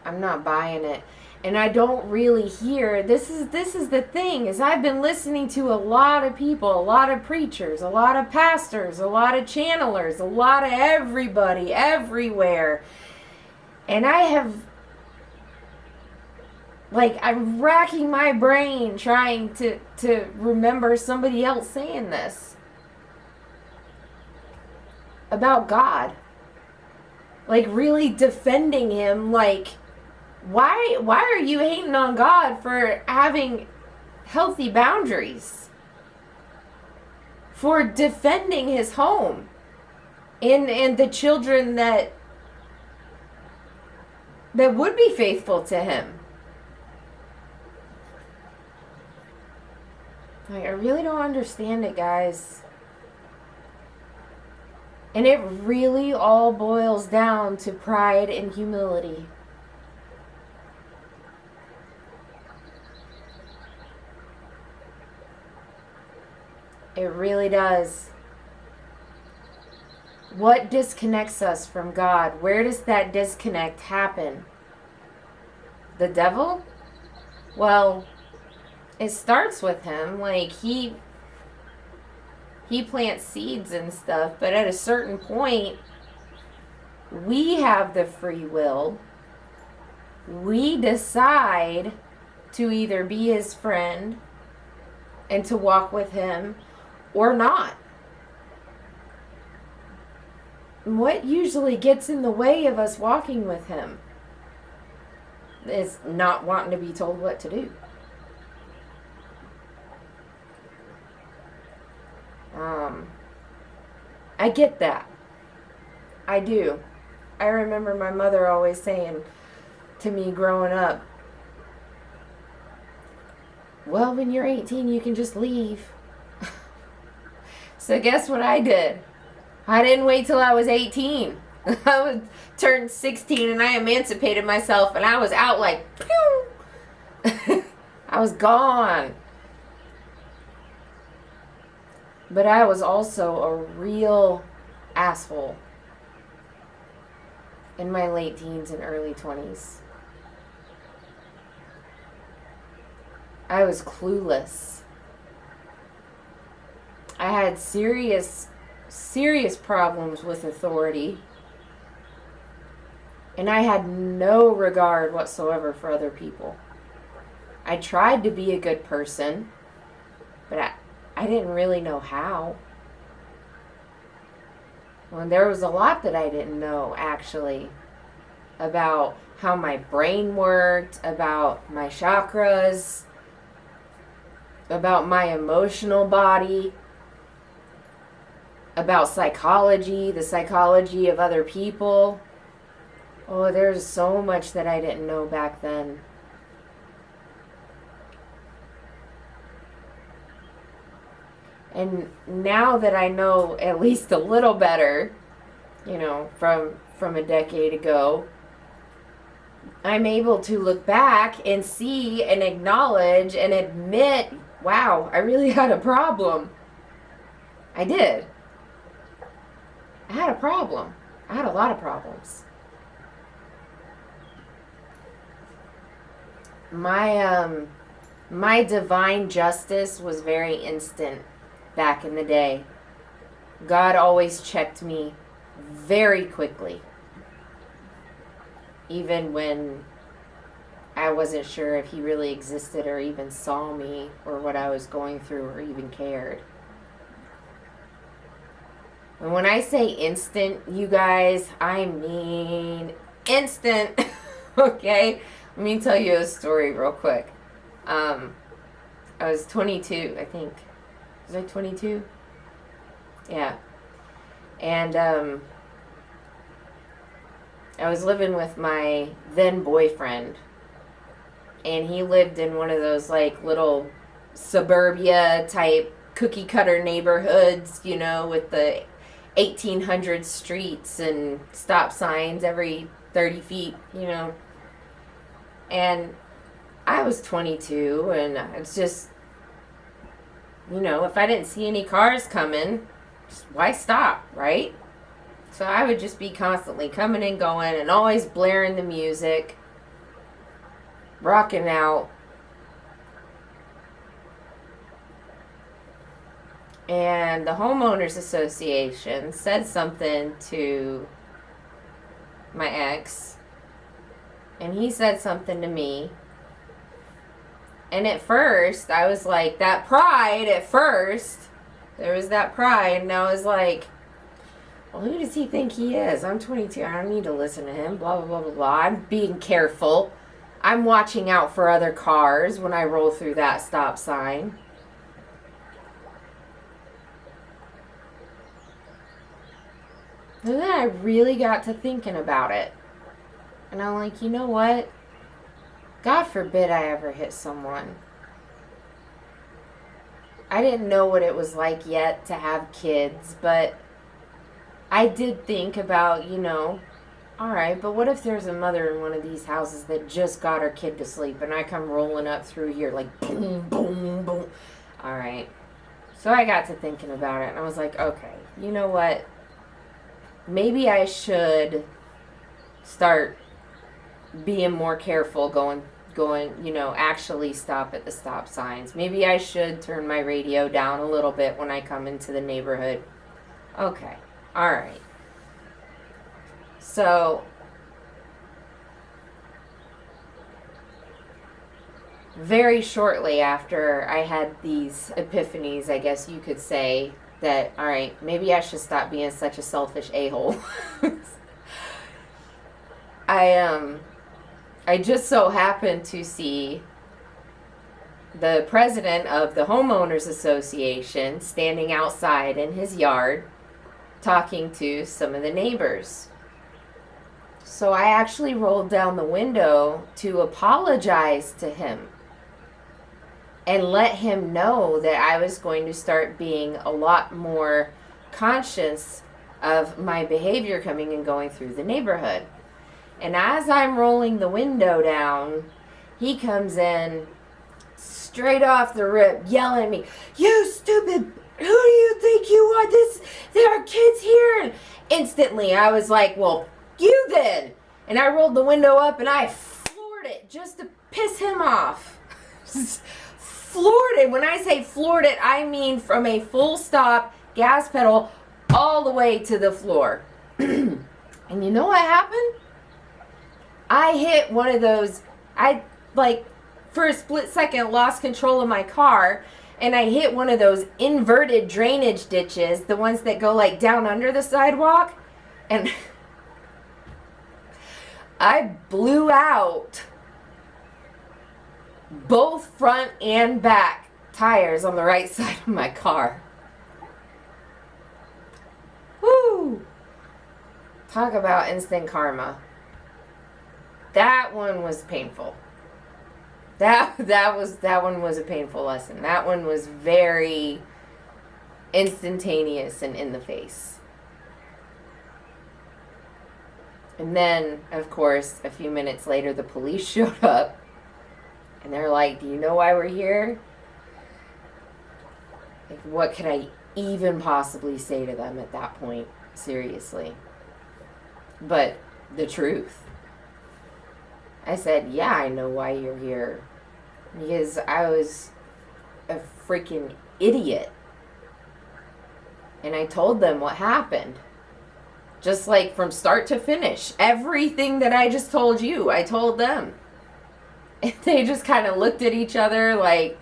I'm not buying it. And I don't really hear, this is the thing, is I've been listening to a lot of people, a lot of preachers, a lot of pastors, a lot of channelers, a lot of everybody, everywhere. And I have, like, I'm racking my brain trying to remember somebody else saying this about God. Like, really defending him. Like, why are you hating on God for having healthy boundaries? For defending his home and the children that would be faithful to him. Like, I really don't understand it, guys. And it really all boils down to pride and humility. It really does. What disconnects us from God? Where does that disconnect happen? The devil? Well, it starts with him. Like, he plants seeds and stuff, but at a certain point, we have the free will. We decide to either be his friend and to walk with him or not. What usually gets in the way of us walking with him is not wanting to be told what to do. I get that. I do. I remember my mother always saying to me growing up, well, when you're 18, you can just leave. So guess what I did? I didn't wait till I was 18. I turned 16 and I emancipated myself and I was out like, pew! I was gone. But I was also a real asshole in my late teens and early 20s. I was clueless. I had serious problems with authority. And I had no regard whatsoever for other people. I tried to be a good person, but I didn't really know how. Well, there was a lot that I didn't know, actually, about how my brain worked, about my chakras, about my emotional body, about psychology, the psychology of other people. Oh, there's so much that I didn't know back then. And now that I know at least a little better, from a decade ago, I'm able to look back and see and acknowledge and admit, wow, I really had a problem. I did. I had a problem. I had a lot of problems. My divine justice was very instant back in the day. God always checked me very quickly. Even when I wasn't sure if he really existed or even saw me or what I was going through or even cared. And when I say instant, you guys, I mean instant. Okay? Let me tell you a story real quick. I was 22, I think. Was I 22? Yeah. And I was living with my then boyfriend. And he lived in one of those like little suburbia type cookie cutter neighborhoods, with the 1800 streets and stop signs every 30 feet, And I was 22 and it's just, if I didn't see any cars coming, why stop, right? So I would just be constantly coming and going and always blaring the music, rocking out. And the homeowners association said something to my ex, and he said something to me. And at first, I was like, that pride at first, there was that pride, and I was like, well, who does he think he is? I'm 22, I don't need to listen to him, blah, blah, blah, blah, blah. I'm being careful. I'm watching out for other cars when I roll through that stop sign. And then I really got to thinking about it. And I'm like, you know what? God forbid I ever hit someone. I didn't know what it was like yet to have kids, but I did think about, alright, but what if there's a mother in one of these houses that just got her kid to sleep and I come rolling up through here like boom, boom, boom. Alright. So I got to thinking about it, and I was like, okay, you know what? Maybe I should start being more careful going, actually stop at the stop signs. Maybe I should turn my radio down a little bit when I come into the neighborhood. Okay. All right. So very shortly after I had these epiphanies, I guess you could say, that, all right, maybe I should stop being such a selfish a-hole. I just so happened to see the president of the homeowners association standing outside in his yard talking to some of the neighbors. So I actually rolled down the window to apologize to him and let him know that I was going to start being a lot more conscious of my behavior coming and going through the neighborhood. And as I'm rolling the window down, he comes in straight off the rip, yelling at me, "You stupid, who do you think you are? There are kids here." And instantly I was like, well, you then. And I rolled the window up and I floored it just to piss him off. Floored it. When I say floored it, I mean from a full stop gas pedal all the way to the floor. And you know what happened? I hit one of those, for a split second lost control of my car, and I hit one of those inverted drainage ditches, the ones that go like down under the sidewalk, and I blew out both front and back tires on the right side of my car. Woo! Talk about instant karma. That one was painful. That one was a painful lesson. That one was very instantaneous and in the face. And then, of course, a few minutes later, the police showed up. And they're like, "Do you know why we're here?" Like, what could I even possibly say to them at that point? Seriously. But the truth. I said, yeah, I know why you're here. Because I was a freaking idiot. And I told them what happened. Just like from start to finish. Everything that I just told you, I told them. And they just kind of looked at each other like,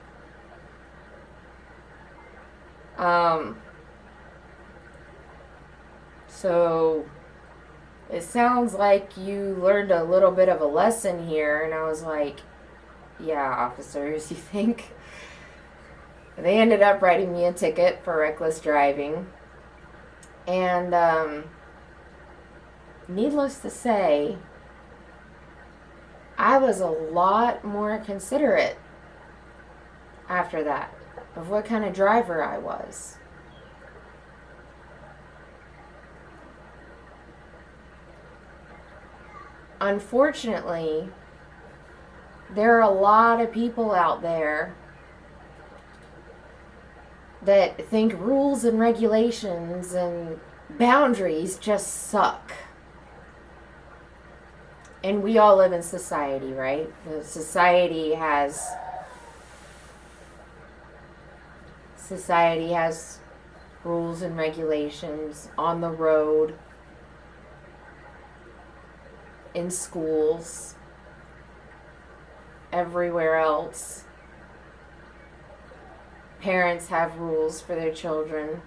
so it sounds like you learned a little bit of a lesson here. And I was like, yeah, officers, you think? They ended up writing me a ticket for reckless driving. And needless to say, I was a lot more considerate after that of what kind of driver I was. Unfortunately, there are a lot of people out there that think rules and regulations and boundaries just suck. And we all live in society, right? The society has rules and regulations on the road, in schools, everywhere else. Parents have rules for their children.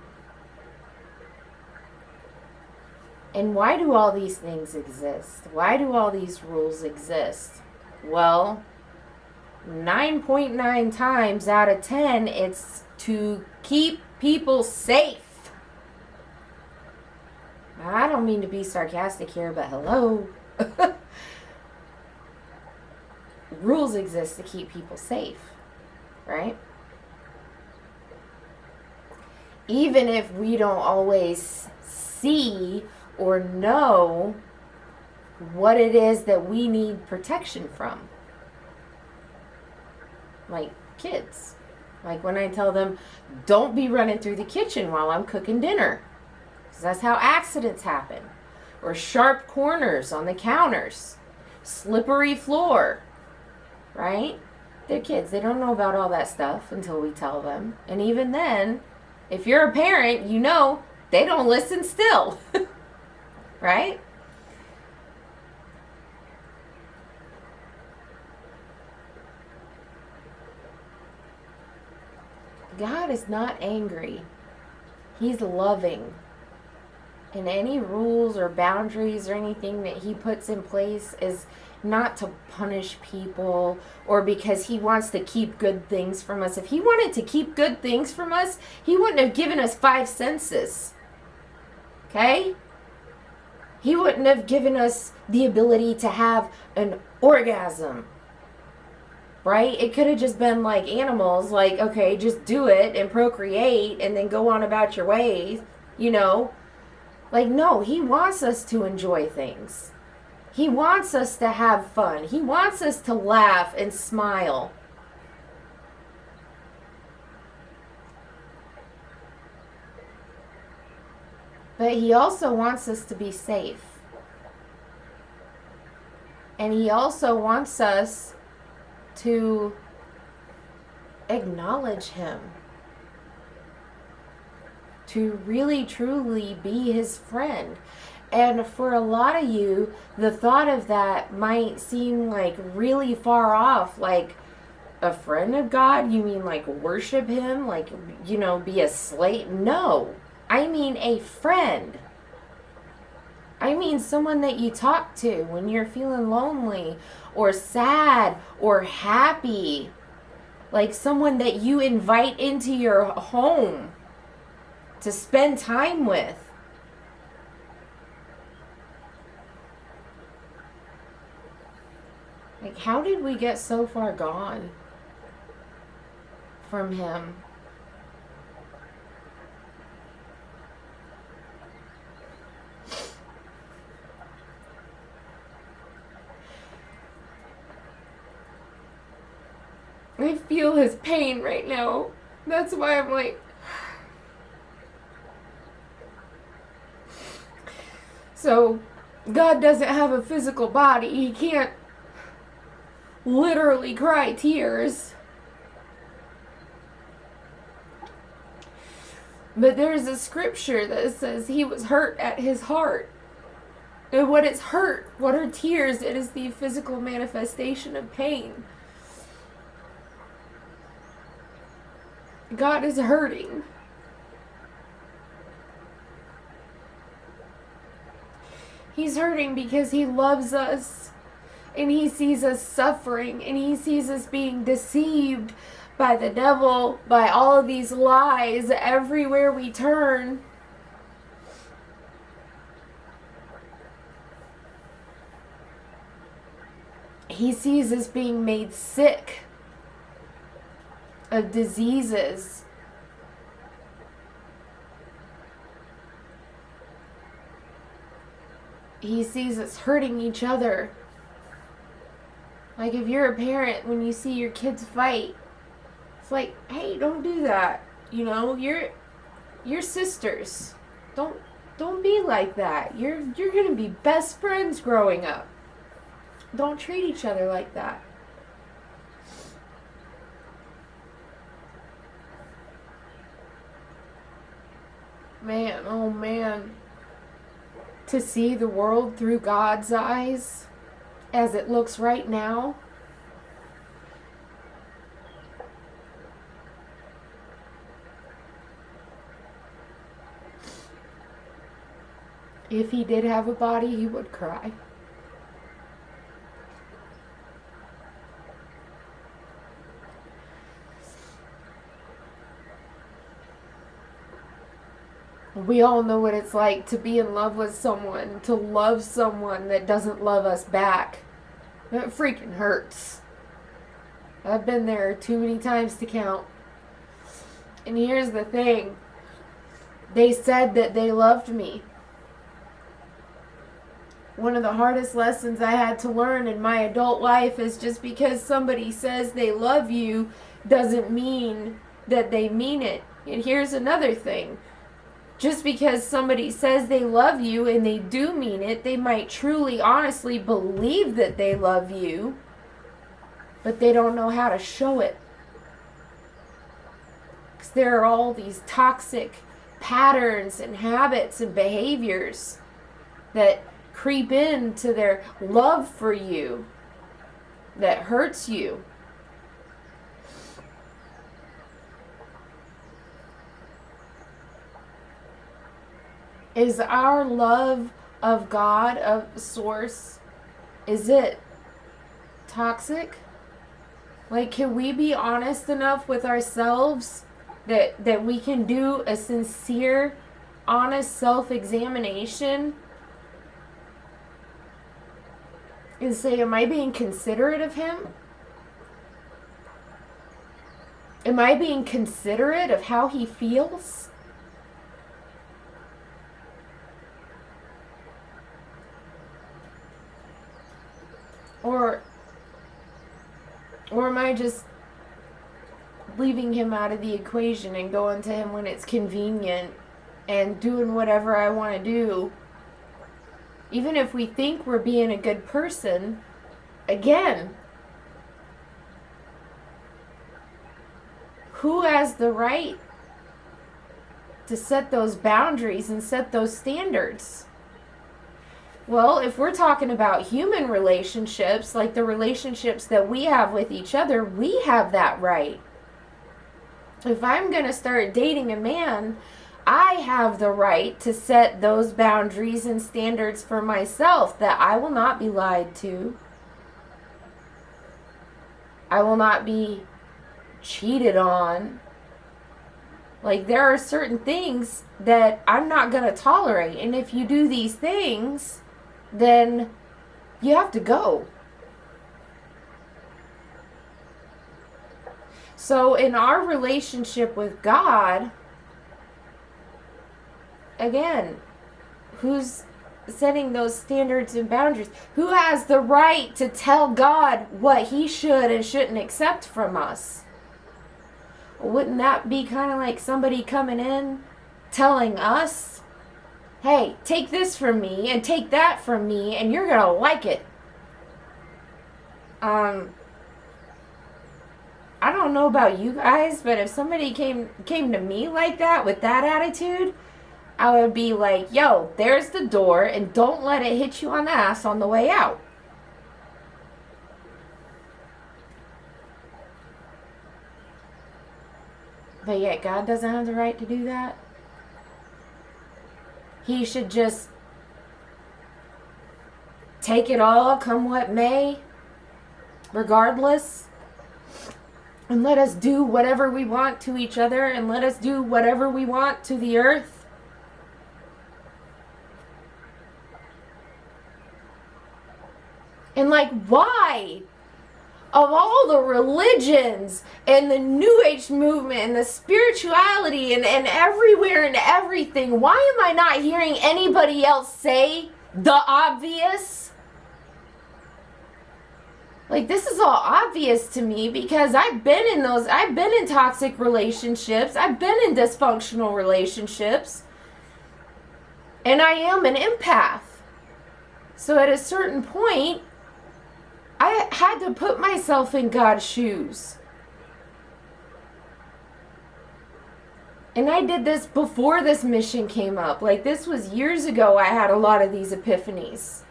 And why do all these things exist? Why do all these rules exist? Well, 9.9 times out of 10, it's to keep people safe. I don't mean to be sarcastic here, but hello. Rules exist to keep people safe, right? Even if we don't always see or know what it is that we need protection from. Like kids. Like when I tell them, don't be running through the kitchen while I'm cooking dinner. Because that's how accidents happen. Or sharp corners on the counters. Slippery floor. Right? They're kids. They don't know about all that stuff until we tell them. And even then, if you're a parent, you know they don't listen still. Right? God is not angry. He's loving. And any rules or boundaries or anything that he puts in place is not to punish people or because he wants to keep good things from us. If he wanted to keep good things from us, he wouldn't have given us 5 senses. Okay? He wouldn't have given us the ability to have an orgasm. Right? It could have just been like animals, like, okay, just do it and procreate and then go on about your ways, you know? Like, no, he wants us to enjoy things. He wants us to have fun. He wants us to laugh and smile. But he also wants us to be safe. And he also wants us to acknowledge him, to really truly be his friend. And for a lot of you, the thought of that might seem like really far off. Like, a friend of God? You mean like worship him? Like, you know, be a slave? No, I mean a friend. I mean someone that you talk to when you're feeling lonely or sad or happy. Like someone that you invite into your home to spend time with. Like, how did we get so far gone from him? I feel his pain right now. That's why I'm like... So, God doesn't have a physical body. He can't literally cry tears. But there's a scripture that says he was hurt at his heart. And what is hurt? What are tears? It is the physical manifestation of pain. God is hurting. He's hurting because he loves us. And he sees us suffering. And he sees us being deceived by the devil, by all of these lies everywhere we turn. He sees us being made sick of diseases. He sees us hurting each other. Like if you're a parent, when you see your kids fight, it's like, hey, don't do that. You know, you're sisters. Don't be like that. You're gonna be best friends growing up. Don't treat each other like that. Man, oh man. To see the world through God's eyes as it looks right now. If he did have a body, he would cry. We all know what it's like to be in love with someone, to love someone that doesn't love us back. That freaking hurts. I've been there too many times to count. And here's the thing. They said that they loved me. One of the hardest lessons I had to learn in my adult life is just because somebody says they love you doesn't mean that they mean it. And here's another thing. Just because somebody says they love you and they do mean it, they might truly, honestly believe that they love you, but they don't know how to show it. Because there are all these toxic patterns and habits and behaviors that creep into their love for you that hurts you. Is our love of God, of Source, is it toxic? Like, can we be honest enough with ourselves that we can do a sincere, honest self-examination and say, am I being considerate of Him? Am I being considerate of how He feels? Or am I just leaving Him out of the equation and going to Him when it's convenient and doing whatever I want to do? Even if we think we're being a good person, again, who has the right to set those boundaries and set those standards? Well, if we're talking about human relationships, like the relationships that we have with each other, we have that right. If I'm going to start dating a man, I have the right to set those boundaries and standards for myself that I will not be lied to. I will not be cheated on. Like, there are certain things that I'm not going to tolerate. And if you do these things, then you have to go. So in our relationship with God, again, who's setting those standards and boundaries? Who has the right to tell God what He should and shouldn't accept from us? Wouldn't that be kind of like somebody coming in telling us, hey, take this from me and take that from me and you're going to like it? I don't know about you guys, but if somebody came to me like that with that attitude, I would be like, yo, there's the door and don't let it hit you on the ass on the way out. But yet God doesn't have the right to do that. He should just take it all, come what may, regardless, and let us do whatever we want to each other and let us do whatever we want to the earth. And like, why? Of all the religions and the New Age movement and the spirituality and everywhere and everything, why am I not hearing anybody else say the obvious? Like, this is all obvious to me because I've been in toxic relationships, I've been in dysfunctional relationships, and I am an empath. So at a certain point, I had to put myself in God's shoes. And I did this before this mission came up. Like, this was years ago I had a lot of these epiphanies.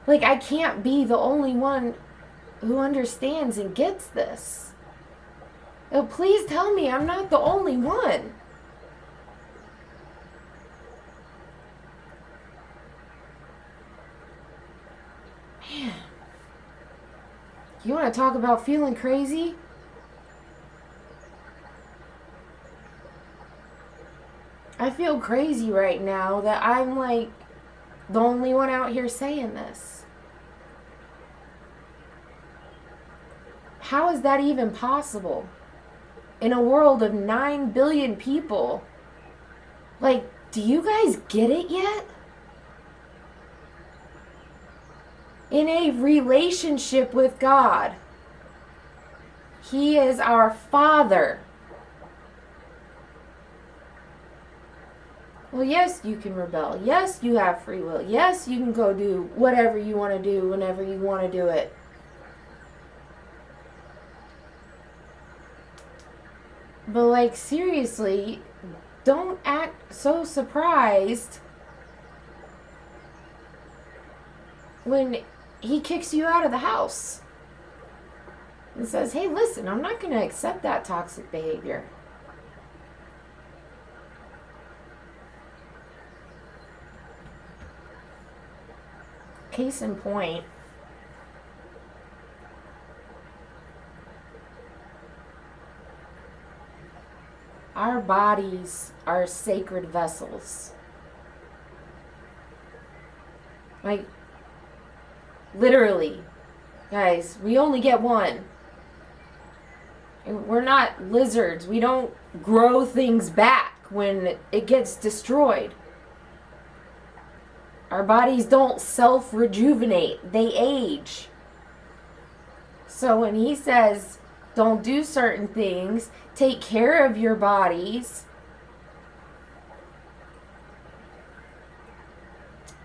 Like, I can't be the only one who understands and gets this. Oh, please tell me I'm not the only one. Man, you want to talk about feeling crazy? I feel crazy right now that I'm like the only one out here saying this. How is that even possible? In a world of 9 billion people. Like, do you guys get it yet? in a relationship with God. He is our Father. Well, yes, you can rebel. Yes, you have free will. Yes, you can go do whatever you want to do whenever you want to do it. But, like, seriously, don't act so surprised when he kicks you out of the house and says, hey, listen, I'm not going to accept that toxic behavior. Case in point, our bodies are sacred vessels. Like, literally, guys, we only get one. And we're not lizards. We don't grow things back when it gets destroyed. Our bodies don't self-rejuvenate. They age. So when he says, don't do certain things, take care of your bodies.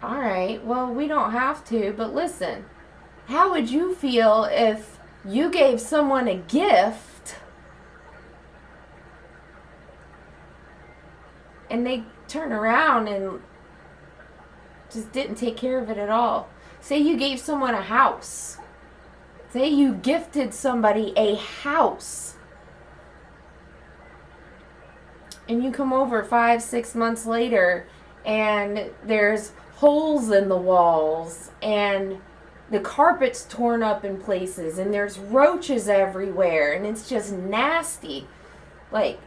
All right, well, we don't have to, but listen, how would you feel if you gave someone a gift and they turn around and just didn't take care of it at all? Say you gave someone a house. Say you gifted somebody a house. And you come over 5-6 months later and there's holes in the walls and the carpet's torn up in places and there's roaches everywhere and it's just nasty. Like,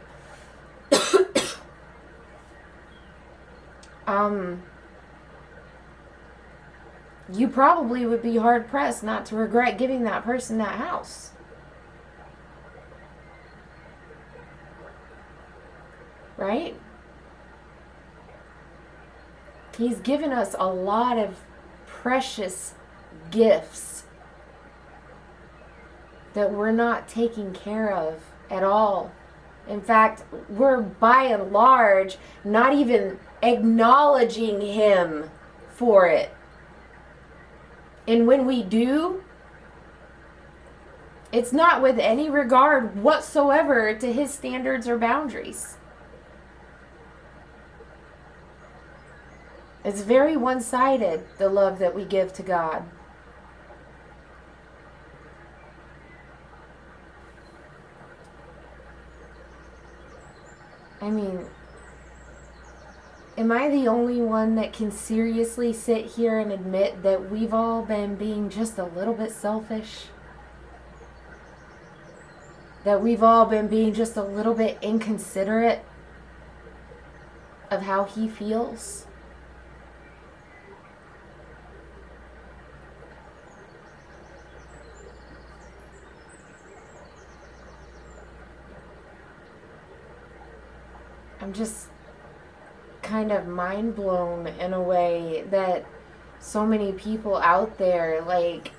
you probably would be hard pressed not to regret giving that person that house. Right? He's given us a lot of precious gifts that we're not taking care of at all. In fact, we're by and large not even acknowledging him for it. And when we do, it's not with any regard whatsoever to his standards or boundaries. It's very one-sided, the love that we give to God. I mean, am I the only one that can seriously sit here and admit that we've all been being just a little bit selfish? That we've all been being just a little bit inconsiderate of how he feels? I'm just kind of mind blown in a way that so many people out there, like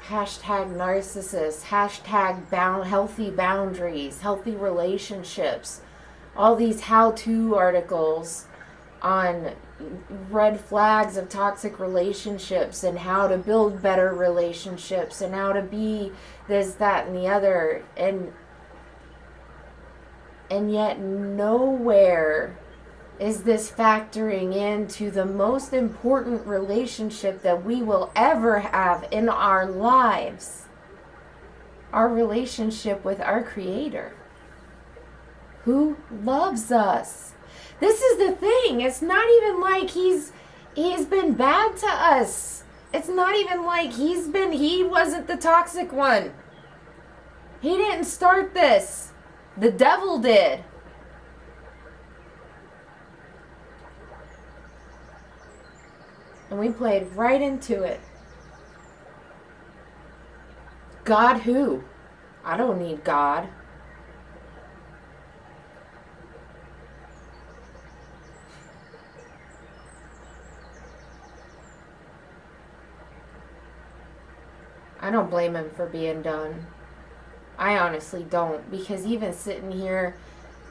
hashtag narcissists, hashtag healthy boundaries, healthy relationships, all these how-to articles on red flags of toxic relationships and how to build better relationships and how to be this, that, and the other. And yet nowhere is this factoring into the most important relationship that we will ever have in our lives. Our relationship with our Creator, who loves us. This is the thing. It's not even like he's been bad to us. It's not even like he wasn't the toxic one. He didn't start this. The devil did. And we played right into it. God who? I don't need God. don't blame him for being done. I honestly don't, because even sitting here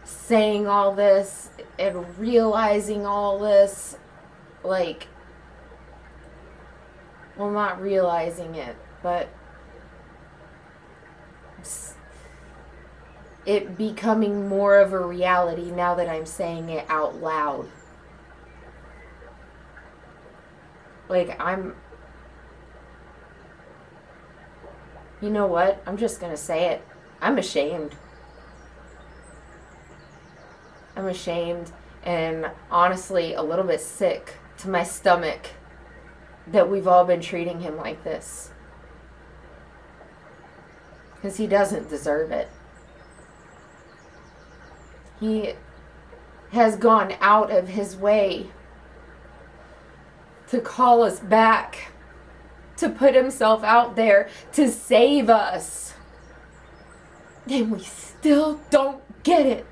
saying all this and realizing all this, like, well, not realizing it, but it becoming more of a reality now that I'm saying it out loud. Like, you know what? I'm just gonna say it. I'm ashamed. I'm ashamed and honestly a little bit sick to my stomach that we've all been treating him like this. Because he doesn't deserve it. He has gone out of his way to call us back, to put himself out there to save us. And we still don't get it.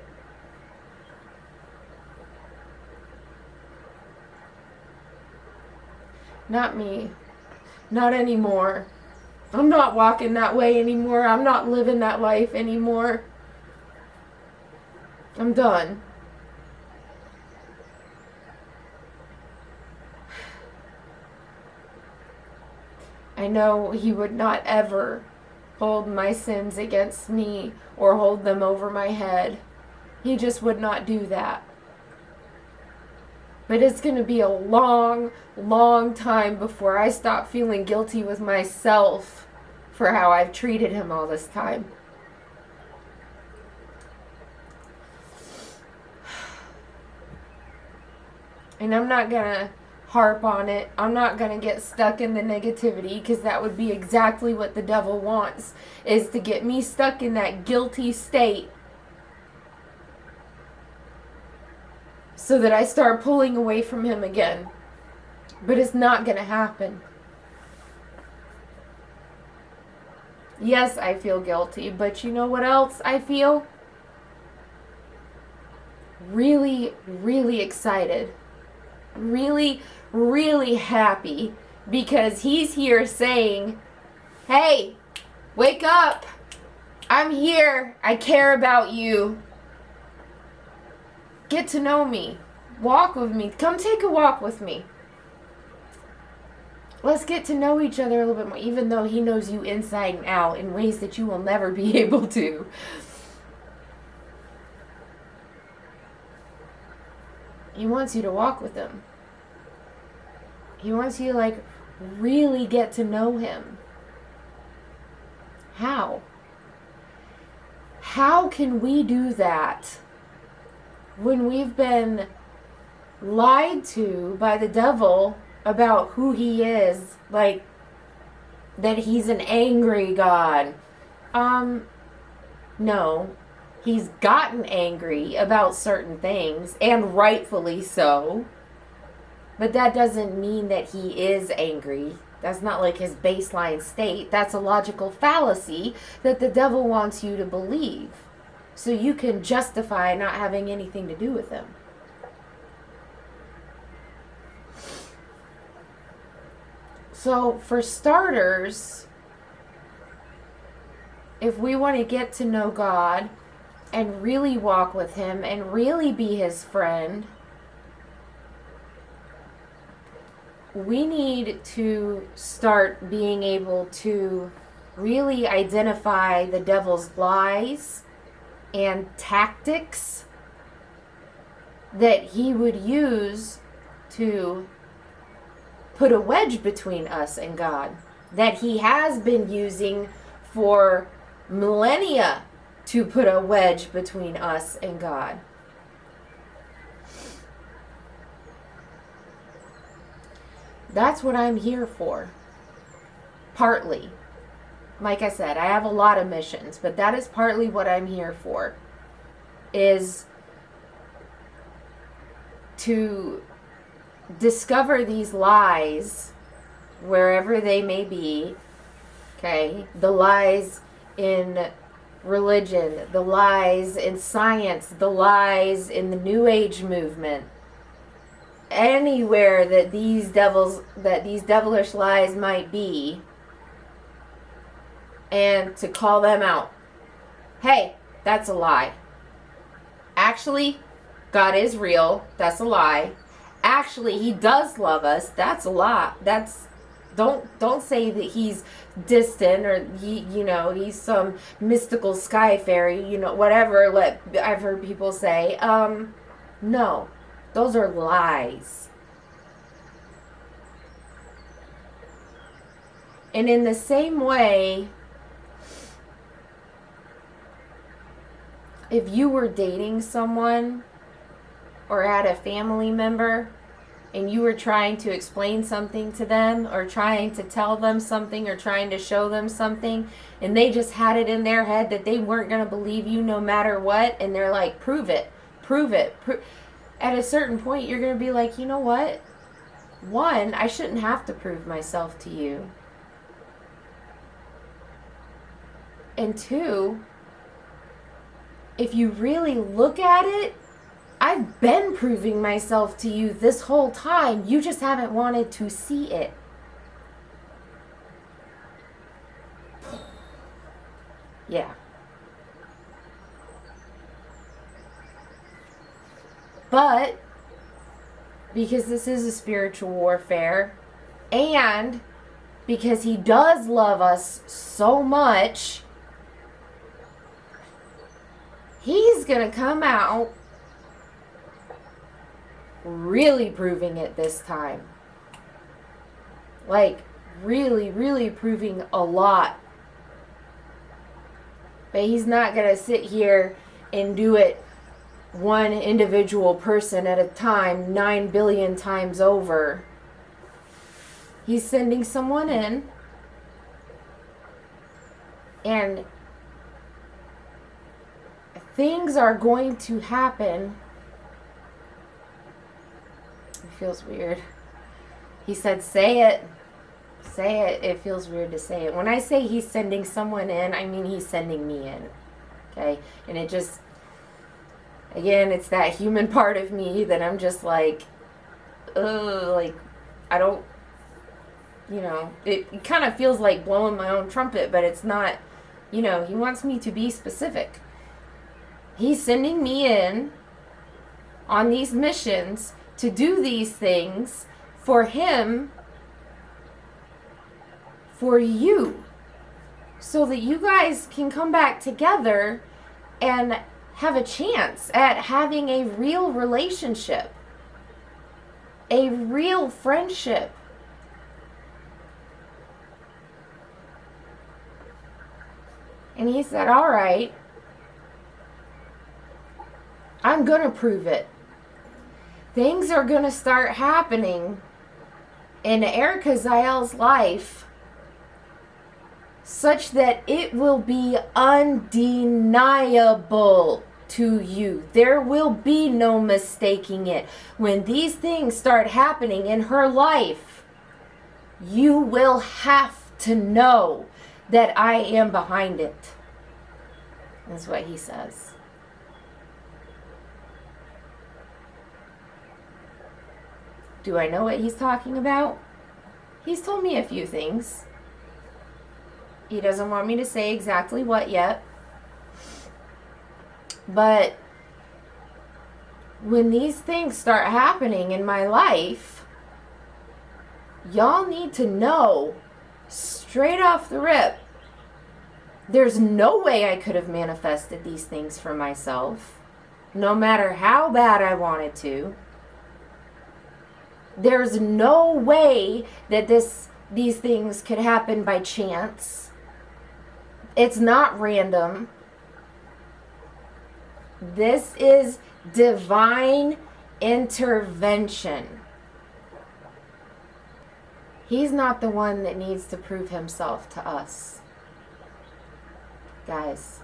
Not me. Not anymore. I'm not walking that way anymore. I'm not living that life anymore. I'm done. I know he would not ever hold my sins against me or hold them over my head. He just would not do that. But it's going to be a long, long time before I stop feeling guilty with myself for how I've treated him all this time. And I'm not going to harp on it. I'm not going to get stuck in the negativity, because that would be exactly what the devil wants, is to get me stuck in that guilty state so that I start pulling away from him again. But it's not going to happen. Yes, I feel guilty, but you know what else I feel? Really, really excited. Really, really happy, because he's here saying, hey, wake up. I'm here. I care about you. Get to know me. Walk with me. Come take a walk with me. Let's get to know each other a little bit more, even though he knows you inside and out in ways that you will never be able to. He wants you to walk with him. He wants you to, like, really get to know him. How? How can we do that when we've been lied to by the devil about who he is? Like, that he's an angry God. No. He's gotten angry about certain things, and rightfully so. But that doesn't mean that he is angry. That's not like his baseline state. That's a logical fallacy that the devil wants you to believe, so you can justify not having anything to do with him. So for starters, if we want to get to know God and really walk with him and really be his friend, we need to start being able to really identify the devil's lies and tactics that he would use to put a wedge between us and God, that he has been using for millennia to put a wedge between us and God. That's what I'm here for. Partly. Like I said, I have a lot of missions, but that is partly what I'm here for. Is to discover these lies wherever they may be. Okay? The lies in religion, the lies in science, the lies in the New Age movement. Anywhere that these devilish lies might be, and to call them out. Hey, that's a lie. Actually, God is real. That's a lie. Actually, he does love us. That's a lie. Don't say that he's distant or he's some mystical sky fairy, whatever I've heard people say. No. Those are lies. And in the same way, if you were dating someone or had a family member and you were trying to explain something to them or trying to tell them something or trying to show them something, and they just had it in their head that they weren't going to believe you no matter what, and they're like, prove it. At a certain point, you're going to be like, you know what? One, I shouldn't have to prove myself to you. And two, if you really look at it, I've been proving myself to you this whole time. You just haven't wanted to see it. Yeah. But because this is a spiritual warfare, and because he does love us so much, he's going to come out really proving it this time. Like, really, really proving a lot. But he's not going to sit here and do it one individual person at a time 9 billion times over. He's sending someone in, and things are going to happen. It feels weird. He said, say it. Say it. It feels weird to say it. When I say he's sending someone in, I mean he's sending me in. Okay? And it just, again, it's that human part of me that I'm just like, ugh, I don't, it kind of feels like blowing my own trumpet, but it's not, he wants me to be specific. He's sending me in on these missions to do these things for him, for you, so that you guys can come back together and have a chance at having a real relationship, a real friendship. And he said, all right, I'm going to prove it. Things are going to start happening in Arika Zaial's life such that it will be undeniable to you. There will be no mistaking it. When these things start happening in her life, you will have to know that I am behind it. That's what he says. Do I know what he's talking about? He's told me a few things. He doesn't want me to say exactly what yet. But when these things start happening in my life, y'all need to know straight off the rip, there's no way I could have manifested these things for myself, no matter how bad I wanted to. There's no way that these things could happen by chance. It's not random. This is divine intervention. He's not the one that needs to prove himself to us. Guys,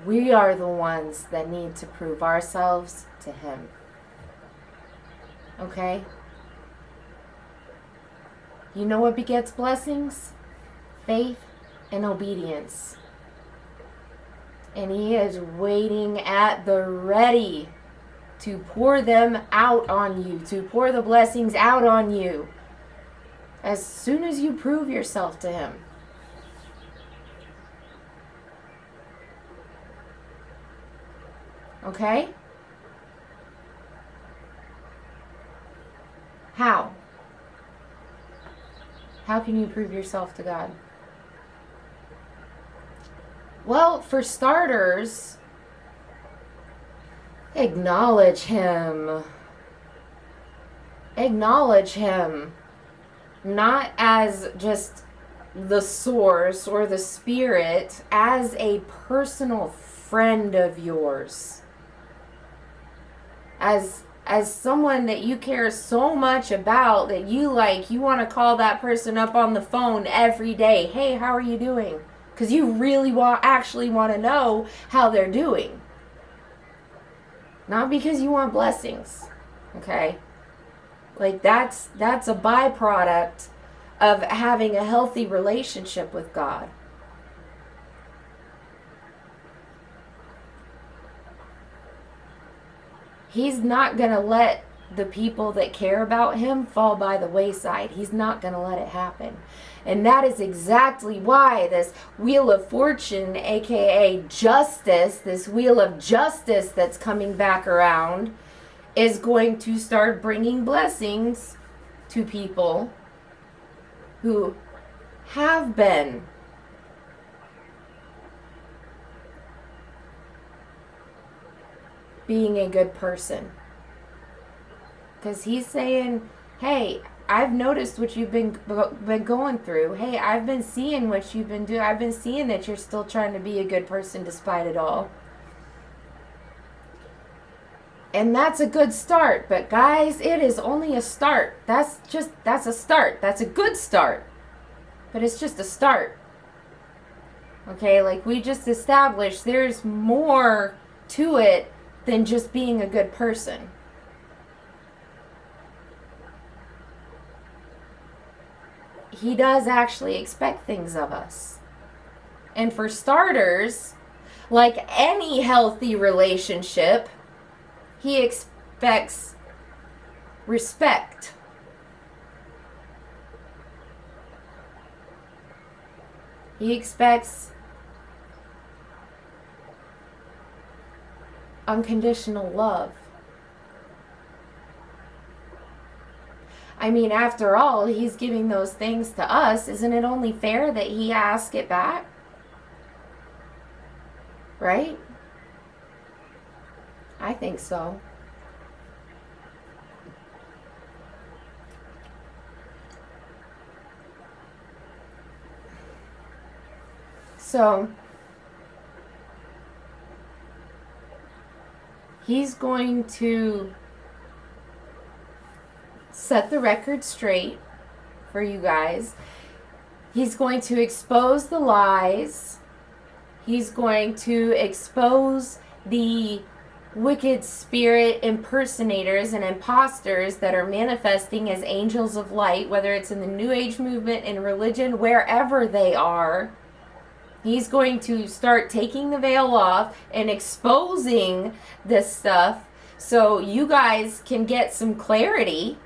we are the ones that need to prove ourselves to him. Okay? You know what begets blessings? Faith and obedience. And he is waiting at the ready to pour them out on you, to pour the blessings out on you as soon as you prove yourself to him. Okay? How? How can you prove yourself to God? Well, for starters, acknowledge Him. Acknowledge Him. Not as just the source or the spirit, as a personal friend of yours. As someone that you care so much about that you want to call that person up on the phone every day. Hey, how are you doing? Because you really actually want to know how they're doing. Not because you want blessings. Okay? Like that's a byproduct of having a healthy relationship with God. He's not going to let the people that care about Him fall by the wayside. He's not going to let it happen. And that is exactly why this Wheel of Fortune, aka justice, this Wheel of Justice that's coming back around, is going to start bringing blessings to people who have been being a good person. Because He's saying, hey, I've noticed what you've been going through. Hey, I've been seeing what you've been doing. I've been seeing that you're still trying to be a good person despite it all. And that's a good start. But guys, it is only a start. That's a start. That's a good start. But it's just a start. Okay, like we just established, there's more to it than just being a good person. He does actually expect things of us. And for starters, like any healthy relationship, He expects respect. He expects unconditional love. I mean, after all, He's giving those things to us. Isn't it only fair that He ask it back? Right? I think so. So, He's going to set the record straight for you guys. He's going to expose the lies. He's going to expose the wicked spirit impersonators and imposters that are manifesting as angels of light, whether it's in the New Age movement, in religion, wherever they are. He's going to start taking the veil off and exposing this stuff so you guys can get some clarity,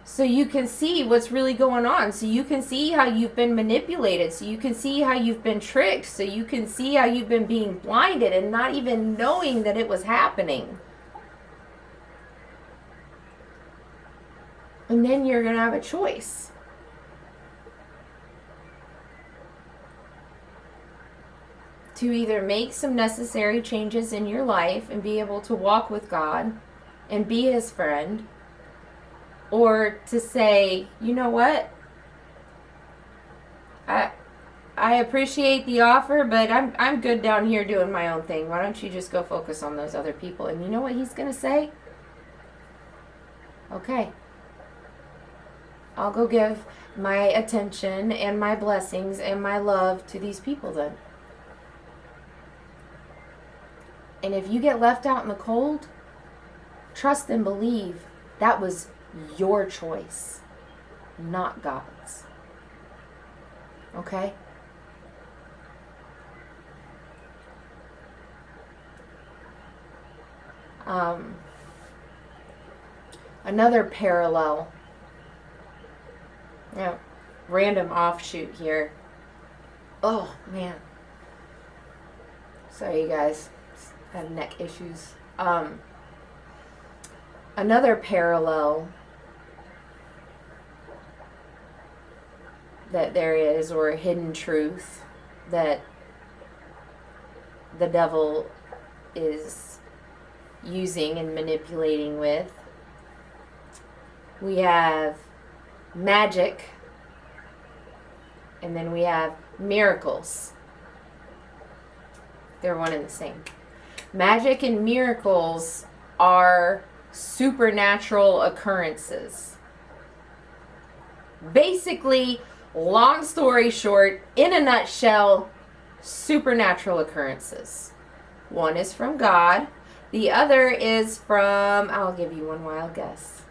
so you can see what's really going on, so you can see how you've been manipulated, so you can see how you've been tricked, so you can see how you've been being blinded and not even knowing that it was happening. And then you're going to have a choice. To either make some necessary changes in your life and be able to walk with God and be His friend, or to say, you know what, I appreciate the offer, but I'm good down here doing my own thing. Why don't you just go focus on those other people? And you know what He's going to say? Okay, I'll go give my attention and my blessings and my love to these people then. And if you get left out in the cold, trust and believe that was your choice, not God's. Okay? Another parallel, random offshoot here. Oh, man. Sorry, you guys. I have neck issues. Another parallel that there is, or a hidden truth that the devil is using and manipulating with. We have magic, and then we have miracles. They're one and the same. Magic and miracles are supernatural occurrences. Basically, long story short, in a nutshell, supernatural occurrences. One is from God. The other is from, I'll give you one wild guess.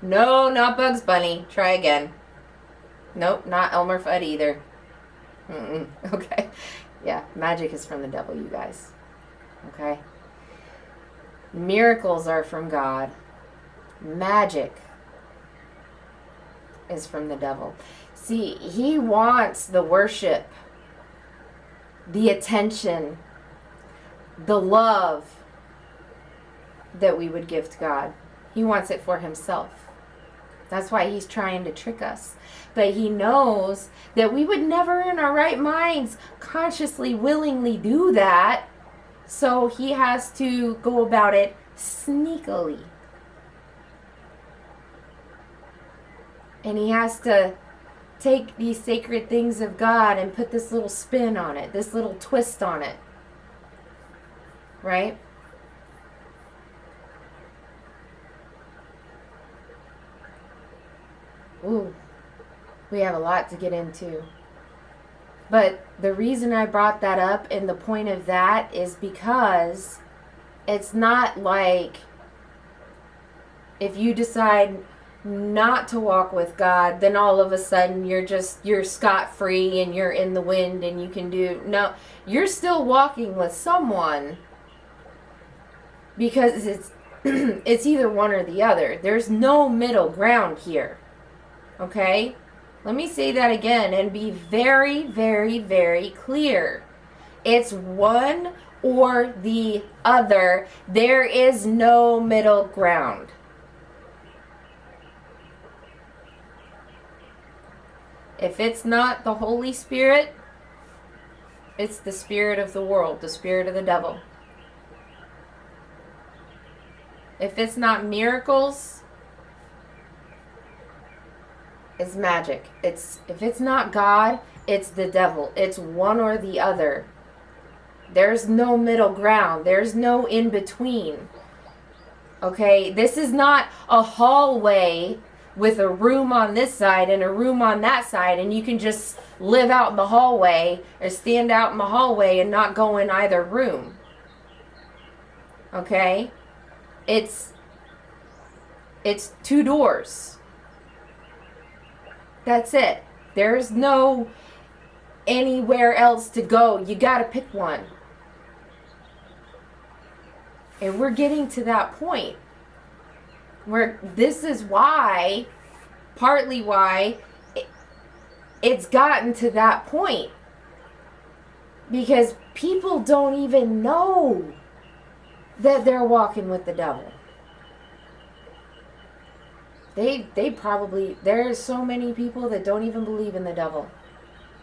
No, not Bugs Bunny. Try again. Nope, not Elmer Fudd either. Okay. Yeah, magic is from the devil, you guys. Okay? Miracles are from God. Magic is from the devil. See, he wants the worship, the attention, the love that we would give to God. He wants it for himself. That's why he's trying to trick us. But he knows that we would never in our right minds consciously, willingly do that. So he has to go about it sneakily. And he has to take these sacred things of God and put this little spin on it, this little twist on it. Right? Ooh, we have a lot to get into. But the reason I brought that up and the point of that is because it's not like if you decide not to walk with God, then all of a sudden you're scot-free and you're in the wind and you can do... No, you're still walking with someone because it's it's either one or the other. There's no middle ground here. Okay? Let me say that again and be very, very, very clear. It's one or the other. There is no middle ground. If it's not the Holy Spirit, it's the spirit of the world, the spirit of the devil. If it's not miracles, it's magic. If it's not God, it's the devil. It's one or the other. There's no middle ground. There's no in between. Okay? This is not a hallway with a room on this side and a room on that side, and you can just live out in the hallway or stand out in the hallway and not go in either room. Okay? It's two doors. That's it. There's no anywhere else to go. You gotta pick one. And we're getting to that point where this is why, partly why, it's gotten to that point. Because people don't even know that they're walking with the devil. They probably, there's so many people that don't even believe in the devil.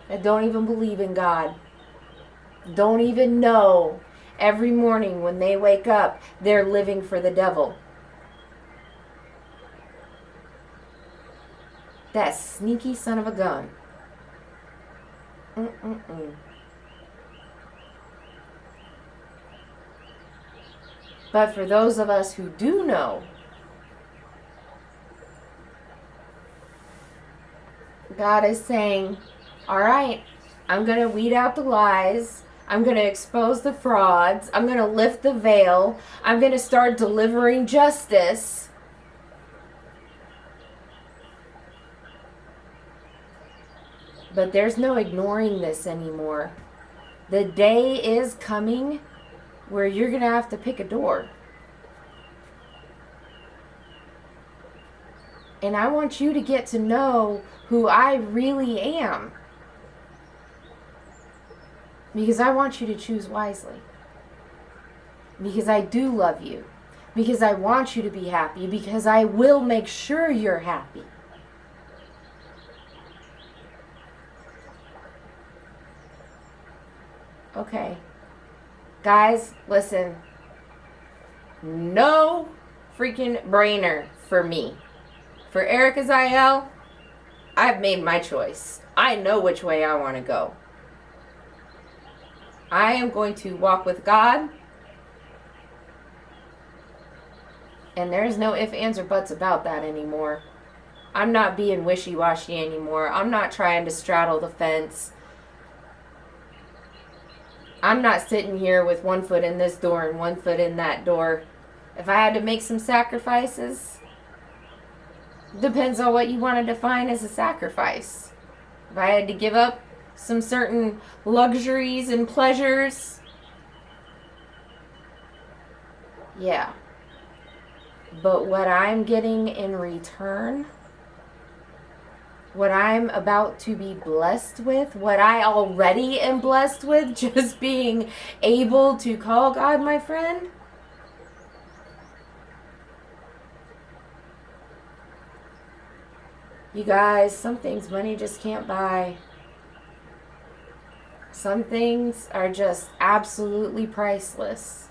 That don't even believe in God. Don't even know every morning when they wake up, they're living for the devil. That sneaky son of a gun. But for those of us who do know, God is saying, all right, I'm going to weed out the lies. I'm going to expose the frauds. I'm going to lift the veil. I'm going to start delivering justice. But there's no ignoring this anymore. The day is coming where you're going to have to pick a door. And I want you to get to know who I really am. Because I want you to choose wisely. Because I do love you. Because I want you to be happy. Because I will make sure you're happy. Okay. Guys, listen. No freaking brainer for me. For Arika Zaial, I've made my choice. I know which way I want to go. I am going to walk with God. And there's no ifs, ands, or buts about that anymore. I'm not being wishy-washy anymore. I'm not trying to straddle the fence. I'm not sitting here with one foot in this door and one foot in that door. If I had to make some sacrifices, depends on what you want to define as a sacrifice. If I had to give up some certain luxuries and pleasures, yeah. But what I'm getting in return, what I'm about to be blessed with, what I already am blessed with, just being able to call God my friend, you guys, some things money just can't buy. Some things are just absolutely priceless.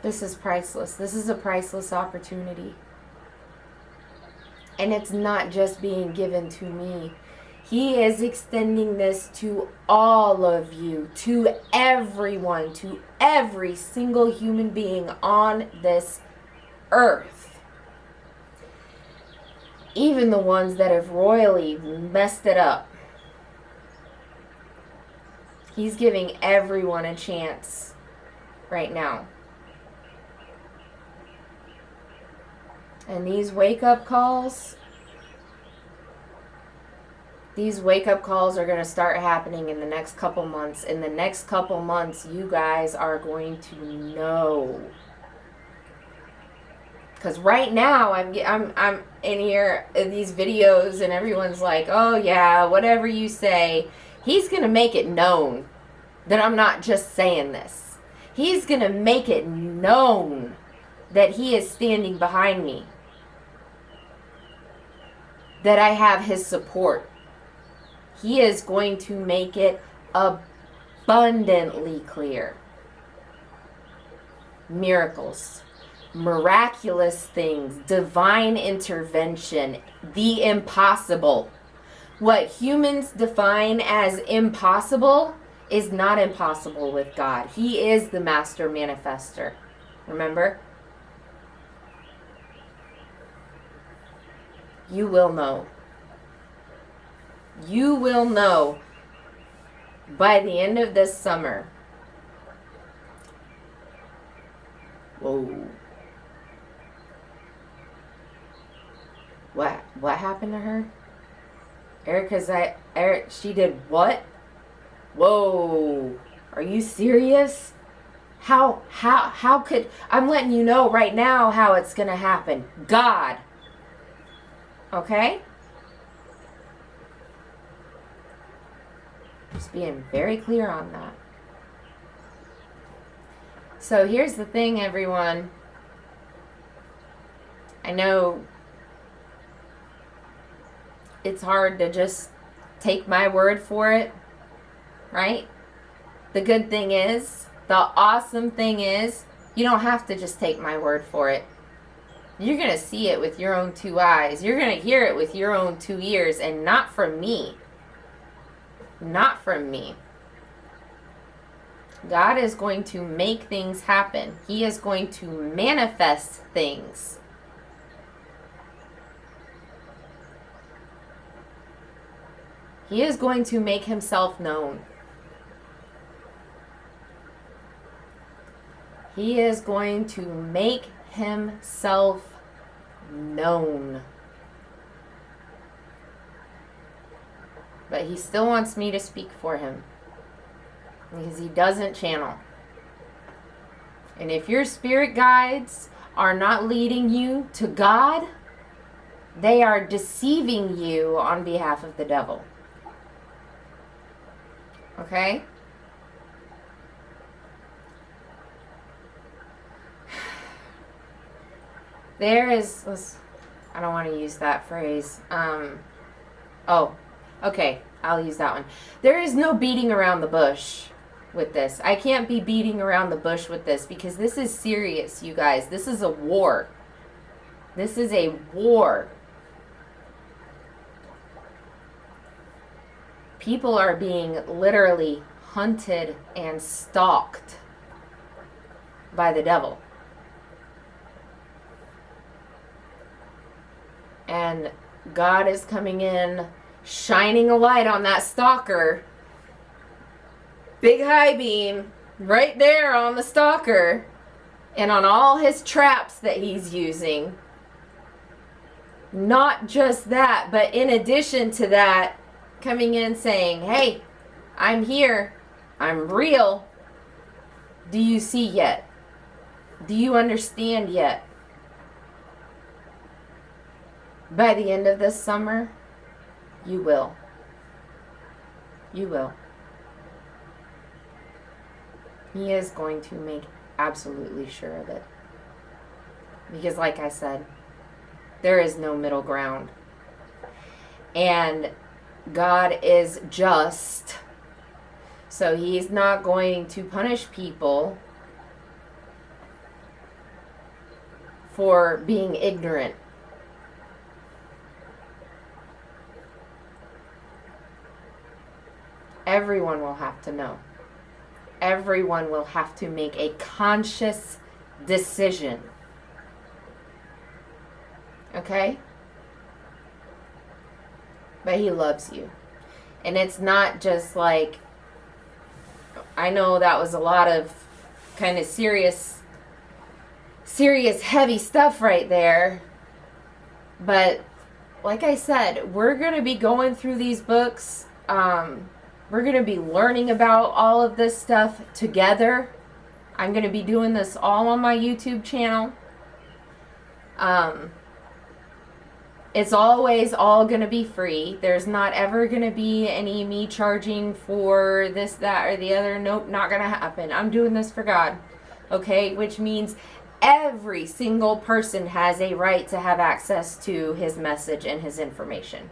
This is priceless. This is a priceless opportunity. And it's not just being given to me. He is extending this to all of you, to everyone, to every single human being on this earth. Even the ones that have royally messed it up. He's giving everyone a chance right now. And these wake-up calls are going to start happening in the next couple months. In the next couple months, you guys are going to know. Because right now, I'm in here in these videos, and everyone's like, oh yeah, whatever you say. He's going to make it known that I'm not just saying this. He's going to make it known that he is standing behind me. That I have his support. He is going to make it abundantly clear. Miracles, miraculous things, divine intervention, the impossible. What humans define as impossible is not impossible with God. He is the master manifester. Remember? You will know. You will know by the end of this summer. Whoa. What happened to her? She did what? Whoa. Are you serious? How could, I'm letting you know right now how it's going to happen. God. Okay? Just being very clear on that. So here's the thing, everyone. I know it's hard to just take my word for it, right? The good thing is, the awesome thing is, you don't have to just take my word for it. You're going to see it with your own two eyes. You're going to hear it with your own two ears, and not from me. Not from me. God is going to make things happen. He is going to manifest things. He is going to make himself known. He is going to make himself known. But he still wants me to speak for him. Because he doesn't channel. And if your spirit guides are not leading you to God, they are deceiving you on behalf of the devil. Okay? There is, I don't want to use that phrase. Oh, okay, I'll use that one. There is no beating around the bush with this. I can't be beating around the bush with this because this is serious, you guys. This is a war. This is a war. People are being literally hunted and stalked by the devil. And God is coming in, shining a light on that stalker. Big high beam right there on the stalker and on all his traps that he's using. Not just that, but in addition to that, coming in saying, hey, I'm here. I'm real. Do you see yet? Do you understand yet? By the end of this summer, you will. You will. He is going to make absolutely sure of it. Because like I said, there is no middle ground. And God is just. So he's not going to punish people for being ignorant. Everyone will have to know. Everyone will have to make a conscious decision. Okay? But he loves you. And it's not just like, I know that was a lot of kind of serious, heavy stuff right there. But like I said, we're going to be going through these books. We're going to be learning about all of this stuff together. I'm going to be doing this all on my YouTube channel. It's always all going to be free. There's not ever going to be any me charging for this, that, or the other. Nope, not going to happen. I'm doing this for God. Okay? Which means every single person has a right to have access to his message and his information.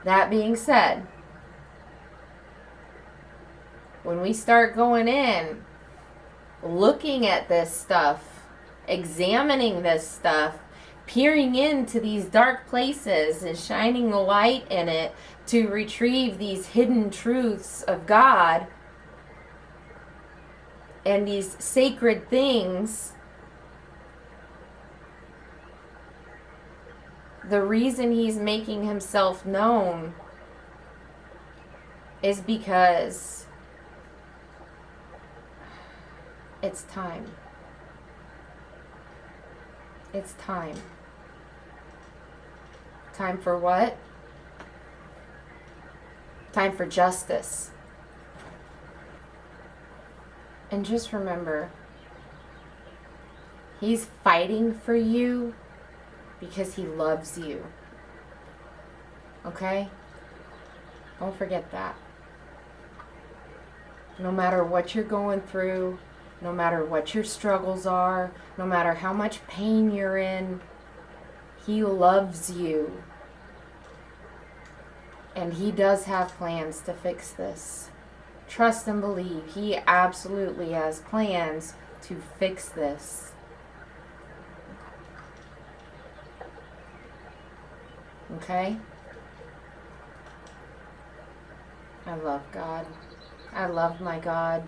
That being said, when we start going in, looking at this stuff, examining this stuff, peering into these dark places and shining the light in it to retrieve these hidden truths of God and these sacred things, the reason he's making himself known is because it's time. It's time. Time for what? Time for justice. And just remember, he's fighting for you because he loves you. Okay? Don't forget that. No matter what you're going through, no matter what your struggles are, no matter how much pain you're in, he loves you. And he does have plans to fix this. Trust and believe. He absolutely has plans to fix this. Okay? I love God. I love my God.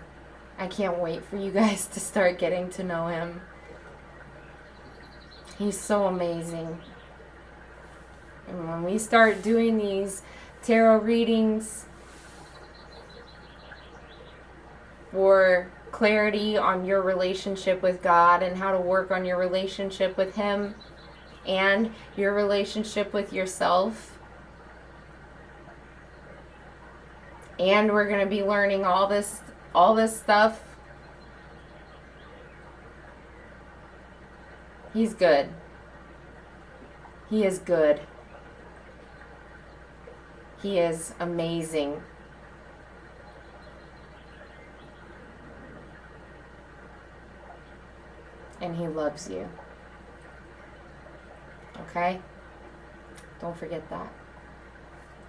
I can't wait for you guys to start getting to know him. He's so amazing. And when we start doing these tarot readings for clarity on your relationship with God and how to work on your relationship with him and your relationship with yourself, and we're going to be learning all this stuff. He's good. He is good. He is amazing. And he loves you. Okay? Don't forget that.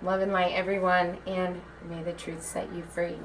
Love and light, everyone, and may the truth set you free.